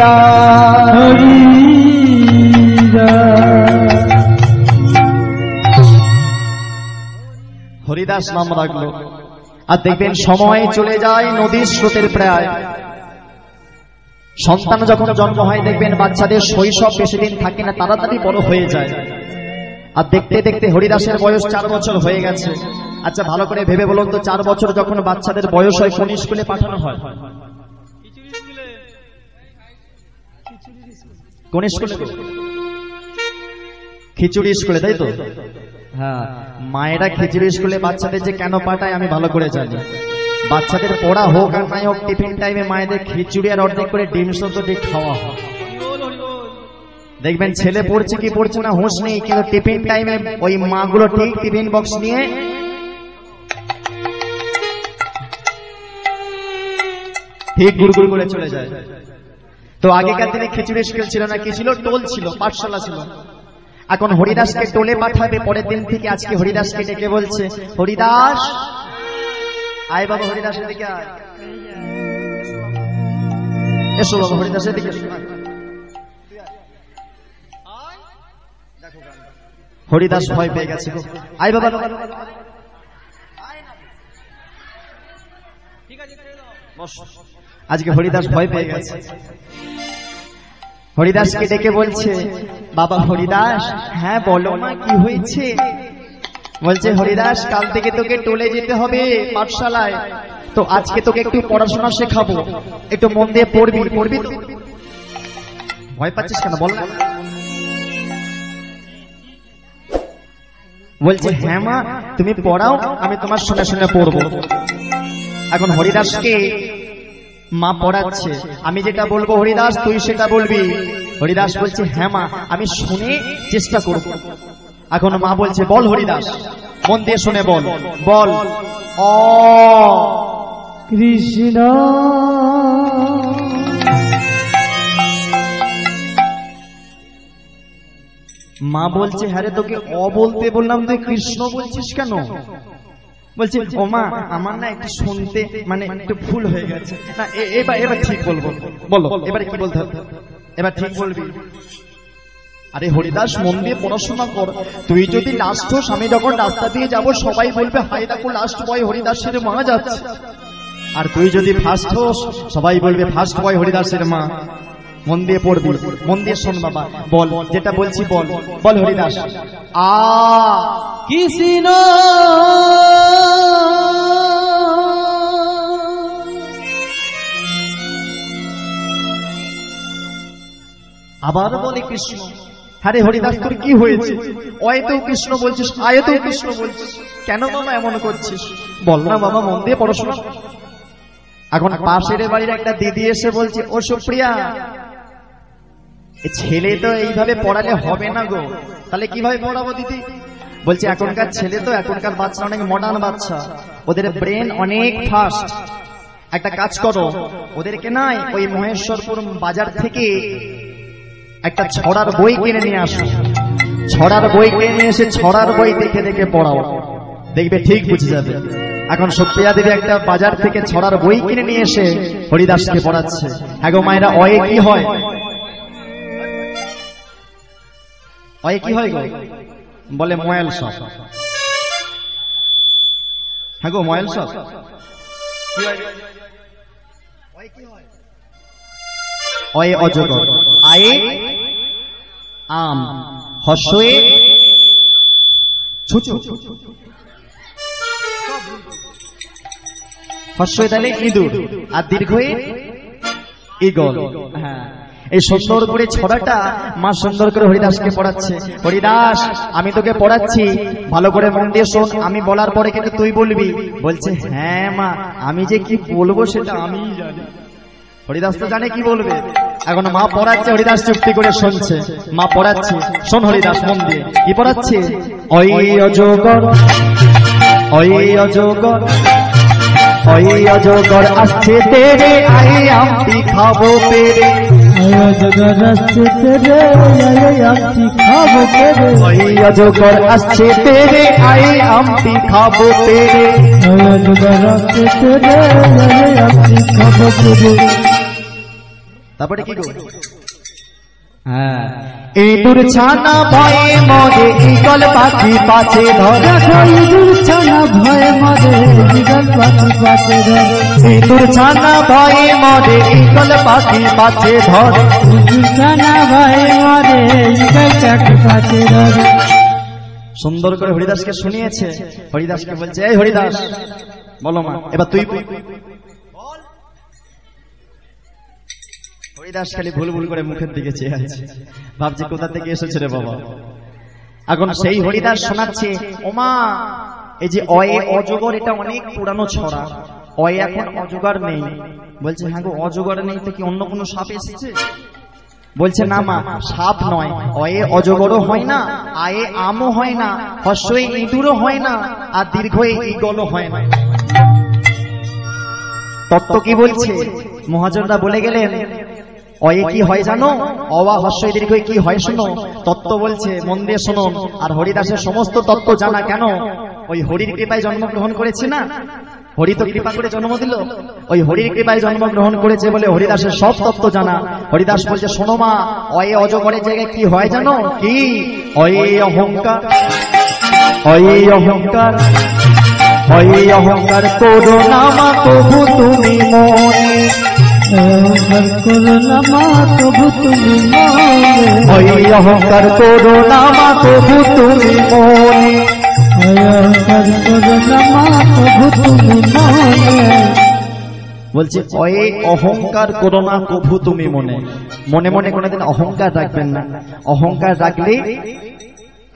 Speaker 1: হরিদাস নাম রাখলো। আর দেখবেন সময় চলে যায় নদীর স্রোতের প্রায়। সন্তান যখন জন্ম হয়, দেখবেন বাচ্চাদের শৈশব বেশি দিন থাকে না, তাড়াতাড়ি বড় হয়ে যায়। আর দেখতে দেখতে হরিদাসের বয়স 4 বছর হয়ে গেছে। আচ্ছা ভালো করে ভেবে বলুন তো, 4 বছর যখন বাচ্চাদের বয়স হয়, কোন স্কুলে পাঠানো হয়? কোন স্কুলে? খিচুড়ি স্কুলে, তাই তো? হ্যাঁ, মায়েরা খিচুড়ি স্কুলে বাচ্চাদের যে কেন পাঠায় আমি ভালো করে জানি। বাচ্চাদের পড়া হোক আর নাই হোক, টিফিন টাইমে মায়েদের খিচুড়ি আর অর্ধেক করে ডিম সেদ্ধ দিয়ে খাওয়া হয়। দেখবেন ছেলে পড়ছে কি পড়ছে না হুঁশ নেই, কিন্তু টিফিন টাইমে ওই মাগুলো ঠিক টিফিন বক্স নিয়ে ঠিক গুড়গুড় করে চলে যায়। তো আগেকার দিনে খিচুড়ি স্কুল ছিল না, কি ছিল? টোল ছিল, পাঠশালা ছিল। এখন হরিদাসকে টোলে পাঠাবে পরের দিন থেকে। আজকে হরিদাসকে ডেকে বলছে, হরিদাস আয় বাবা, হরিদাসের দিকে আয়, এসো বাবা, হরিদাসের দিকে। হরিদাস ভয় পেয়ে গেছে, আয় বাবা। আজকে হরিদাস ভয় পেয়ে গেছে। হরিদাসকে ডেকে বলছে, বাবা হরিদাস। হ্যাঁ বলো না, কি হয়েছে? বলছে, হরিদাস কাল থেকে তোকে টোলে যেতে হবে পাঠশালায়, তো আজকে তোকে একটু পড়াশোনা শেখাবো, একটু মন দিয়ে পড়বি। পড়বি তো? ভয় পাচ্ছিস কেন বল না। বলছে, হ্যাঁ মা তুমি পড়াও, আমি তোমার শুনে শুনে পড়বো। এখন হরিদাসকে মা পড়াচ্ছে, আমি যেটা বলবো হরিদাস তুই সেটা বলবি। হরিদাস বলছে, হ্যাঁ মা আমি শুনে চেষ্টা করব। এখন মা বলছে, বল হরিদাস, মন দিয়ে শুনে বল। বল, অ
Speaker 2: কৃষ্ণ।
Speaker 1: মা বলছে, হ্যাঁ রে তোকে অ বলতে বললাম, তুই কৃষ্ণ বলছিস কেন? বলছে, ও মা আমার না একটু শুনতে মানে একটু ভুল হয়ে গেছে। না এবার ঠিক বলবো। বলো এবারে কি বলতে হবে, এবার ঠিক বলবি। আরে হরিদাস মন দিয়ে পড়াশোনা কর, তুই যদি লাস্ট হোস, আমি যখন রাস্তা দিয়ে যাব সবাই বলবে, হাই দেখো লাস্ট বয় হরিদাসের মা যাচ্ছে। আর তুই যদি ফার্স্ট হোস সবাই বলবে ফার্স্ট বয় হরিদাসের মা। মন দিয়ে পড়বি, মন দিয়ে শোন বাবা, বল যেটা বলছি বল, বল হরিদাস।
Speaker 2: কৃষ্ণ
Speaker 1: আবার বলে কৃষ্ণ। আরে হরিদাস তোর কি হয়েছে? অয়েতেও কৃষ্ণ বলছিস, আয়েতেও কৃষ্ণ বলছিস, কেন বাবা এমন করছিস? বল না বাবা, মন দিয়ে পড়াশোনা। এখন পাশের বাড়ির একটা দিদি এসে বলছে, ও সুপ্রিয়া, ছেলে তো এইভাবে পড়ালে হবে না গো। তাহলে কিভাবে পড়াবো দিদি? বলছে এখনকার ছেলে তো, এখনকার বাচ্চা অনেক মডার্ন বাচ্চা, ওদের ব্রেন অনেক ফাস্ট। একটা কাজ করো, ওদেরকে নাই ওই মহেশ্বরপুর বাজার থেকে একটা ছড়ার বই কিনে নিয়ে আসো। ছড়ার বই কিনে নিয়ে এসে ছড়ার বই দেখে দেখে পড়াও, দেখবে ঠিক বুঝে যাবে। এখন সুপ্রিয়া দেবী একটা বাজার থেকে ছড়ার বই কিনে নিয়ে এসে হরিদাসকে পড়াচ্ছে। হ্যাঁ গো মায়েরা, অয়ে কি হয়? অয়ে কি হয় গো? বলে ময়াল সব। হ্যাঁ গো ময়াল সব। অয়ে অজগর, আয়ে আম, হর্ষয়ে ছুচু, হর্ষয়ে তাহলে ইঁদুর, আর দীর্ঘয়ে ঈগল। হ্যাঁ, এই সুন্দর করে ছড়াটা মা সুন্দর করে হরিদাসকে পড়াচ্ছে। হরিদাস, আমি তোকে পড়াচ্ছি, ভালো করে মন দিয়ে শোন, আমি বলার পরে কিন্তু তুই বলবি। বলছে হ্যাঁ মা, আমি যে কি বলবো সেটা আমিই জানি। হরিদাস তো জানে কি বলবে। এখন মা পড়াচ্ছে, হরিদাস চুপটি করে শুনছে। মা পড়াচ্ছে, শোন হরিদাস মন দিয়ে কি পড়াচ্ছে। ওই অজগর, ওই অজগর, ওই অজগর আসছে তেরে, আয়ে আমটি খাবো পেরে।
Speaker 2: অজগর আসছে তেরে, আয়ে আমটি খাবো পেরে।
Speaker 1: ওই অজগর আসছে তেরে, আয়ে আমটি খাবো পেরে।
Speaker 2: অজগর আসছে তেরে, আয়ে আমটি খাবো পেরে।
Speaker 1: তারপরে কি করবে? হ্যাঁ, ইঁদুর ছানা ভয়ে মরে, ঈগল পাখি পাছে ধরে।
Speaker 2: ইঁদুর ছানা ভয়ে মরে, ঈগল পাখি পাছে ধরে।
Speaker 1: ইঁদুর ছানা ভয়ে মরে, ঈগল পাখি পাছে ধরে।
Speaker 2: ইঁদুর ছানা ভয়ে মরে, ঈগল পাখি পাছে ধরে।
Speaker 1: সুন্দর করে হরিদাসকে শুনিয়েছে। হরিদাসকে বলছে, এই হরিদাস বলো মা, এবার তুই বল। হরিদাস খালি ভুল ভুল করে মুখের দিকে চেয়ে আছে, ভাবছে কোথা থেকে এসেছে রে বাবা। এখন সেই হরিদাস শোনাচ্ছে, ওমা এই যে অয়ে অজগর, এটা অনেক পুরানো ছড়া, অয়ে এখন অজগর নেই। বলছে হ্যাঁ গো, অজগর নেই তো কি অন্য কোনো সাপ এসেছে? বলছে না মা, সাপ নয়, অয়ে অজগরও হয় না, আয়ে আমও হয় না, হর্ষয়ে ইঁদুরও হয় না, আর দীর্ঘয়ে ঈগলও হয় না। তত্ত্ব কি বলছে মহাজনরা বলে গেলেন। অয়ে কি হয় জানো? অওয়া হর্ষই দীর্ঘই কি হয় শোনো। তত্ত্ব বলছে, মন দিয়ে শোনো। আর হরিদাসের সমস্ত তত্ত্ব জানা কেন? ওই হরির কৃপায় জন্মগ্রহণ করেছে না, হরি তো কৃপা করে জন্ম দিল, ওই হরির কৃপায় জন্মগ্রহণ করেছে বলে হরিদাসের সব তত্ত্ব জানা। হরিদাস বলছে, শোনো মা, অয়ে অজগরের জায়গায় কি হয় জানো? কি? অয়ে অহংকার, অয়ে অহংকার, অয়ে অহংকার করো না মা তবু তুমি মনে।
Speaker 2: অহংকার করো না মা তবু তুমি মনে।
Speaker 1: ওই অহংকার করো না মা তবু তুমি মনে।
Speaker 2: অহংকার করো না মা তবু তুমি মনে।
Speaker 1: বলছে ওই অহংকার করো না কভু তুমি মনে। মনে মনে কোনোদিন অহংকার রাখবেন না। অহংকার রাখলে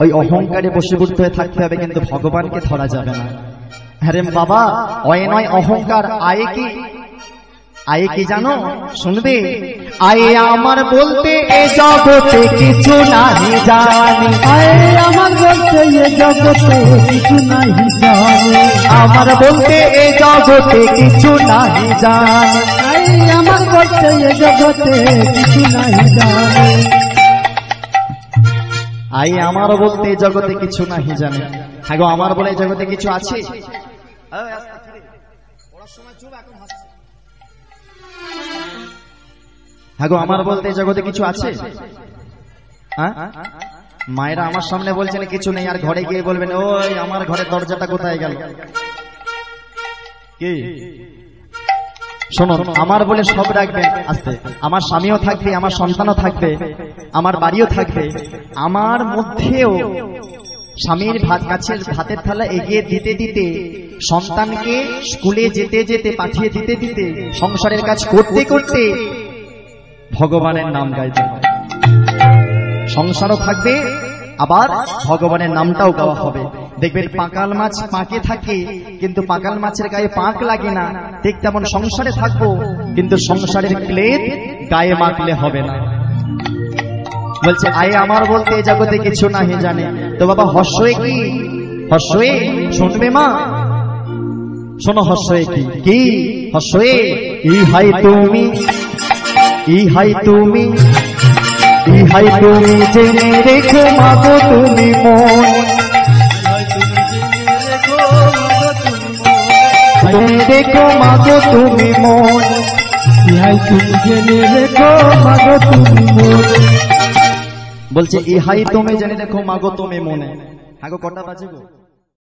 Speaker 1: ওই অহংকারে বশীভূত হয়ে থাকতে হবে, কিন্তু ভগবানকে ধরা যাবে না। হ্যাঁ রে বাবা, অয়ে নয় অহংকার, আয়ে কি? আয়ে কি জানো? শুনবে, আয়ে আমার বলতে এ জগতে কিছু নাহি জানি।
Speaker 2: আয়ে আমার বলতে এ জগতে কিছু নাহি জানি।
Speaker 1: আমার বলতে এ জগতে কিছু নাহি জানি।
Speaker 2: আয়ে আমার বলতে এ জগতে কিছু নাহি জানি।
Speaker 1: আয়ে আমার বলতে এ জগতে কিছু নাহি জানি। হ্যাঁ গো, আমার বলে জগতে কিছু আছে? হ্যাঁ গো, আমার বলতে জগতে কিছু আছে? মায়েরা আমার সামনে বলছেন কিছু নেই, আর ঘরে গিয়ে বলবেন ওই আমার ঘরের দরজাটা কোথায় গেল? কি শোনো, আমার বলে সব রাখবেন আস্তে, আমার স্বামীও থাকবে, আমার সন্তানও থাকবে, আমার বাড়িও থাকবে, আমার মধ্যেও স্বামীর কাছের ভাতের থালা এগিয়ে দিতে দিতে, সন্তানকে স্কুলে যেতে যেতে পাঠিয়ে দিতে দিতে, সংসারের কাজ করতে করতে ভগবানের নাম গাইতে হবে। সংসারও থাকবে, আবার ভগবানের নামটাও গাওয়া হবে। দেখবেন পাকাল মাছ পাকে থাকে, কিন্তু পাকাল মাছের গায়ে পাক লাগে না। ঠিক তেমন সংসারে থাকবো, কিন্তু সংসারের ক্লেদ গায়ে মাখলে হবে না। বলছে আয়ে আমার বলতে এই জগতে কিছু নাহি জানে। তো বাবা হর্ষয়ে কি? হর্ষয়ে শুনবে মা, শোনো হর্ষয়ে কি? কি হর্ষয়ে? ইহাই তুমি, ইহাই তুমি, ইহাই তুমি জেনে রেখো মাগো তুমি মন, জেনে রেখো মাগো তুমি মন,
Speaker 2: ইহাই তুমি জেনে রেখো মাগো তুমি মন।
Speaker 1: বলছে ইহাই তুমি জেনে রেখো মাগো তুমি মনে। হ্যাঁ গো, কটা বাজে গো?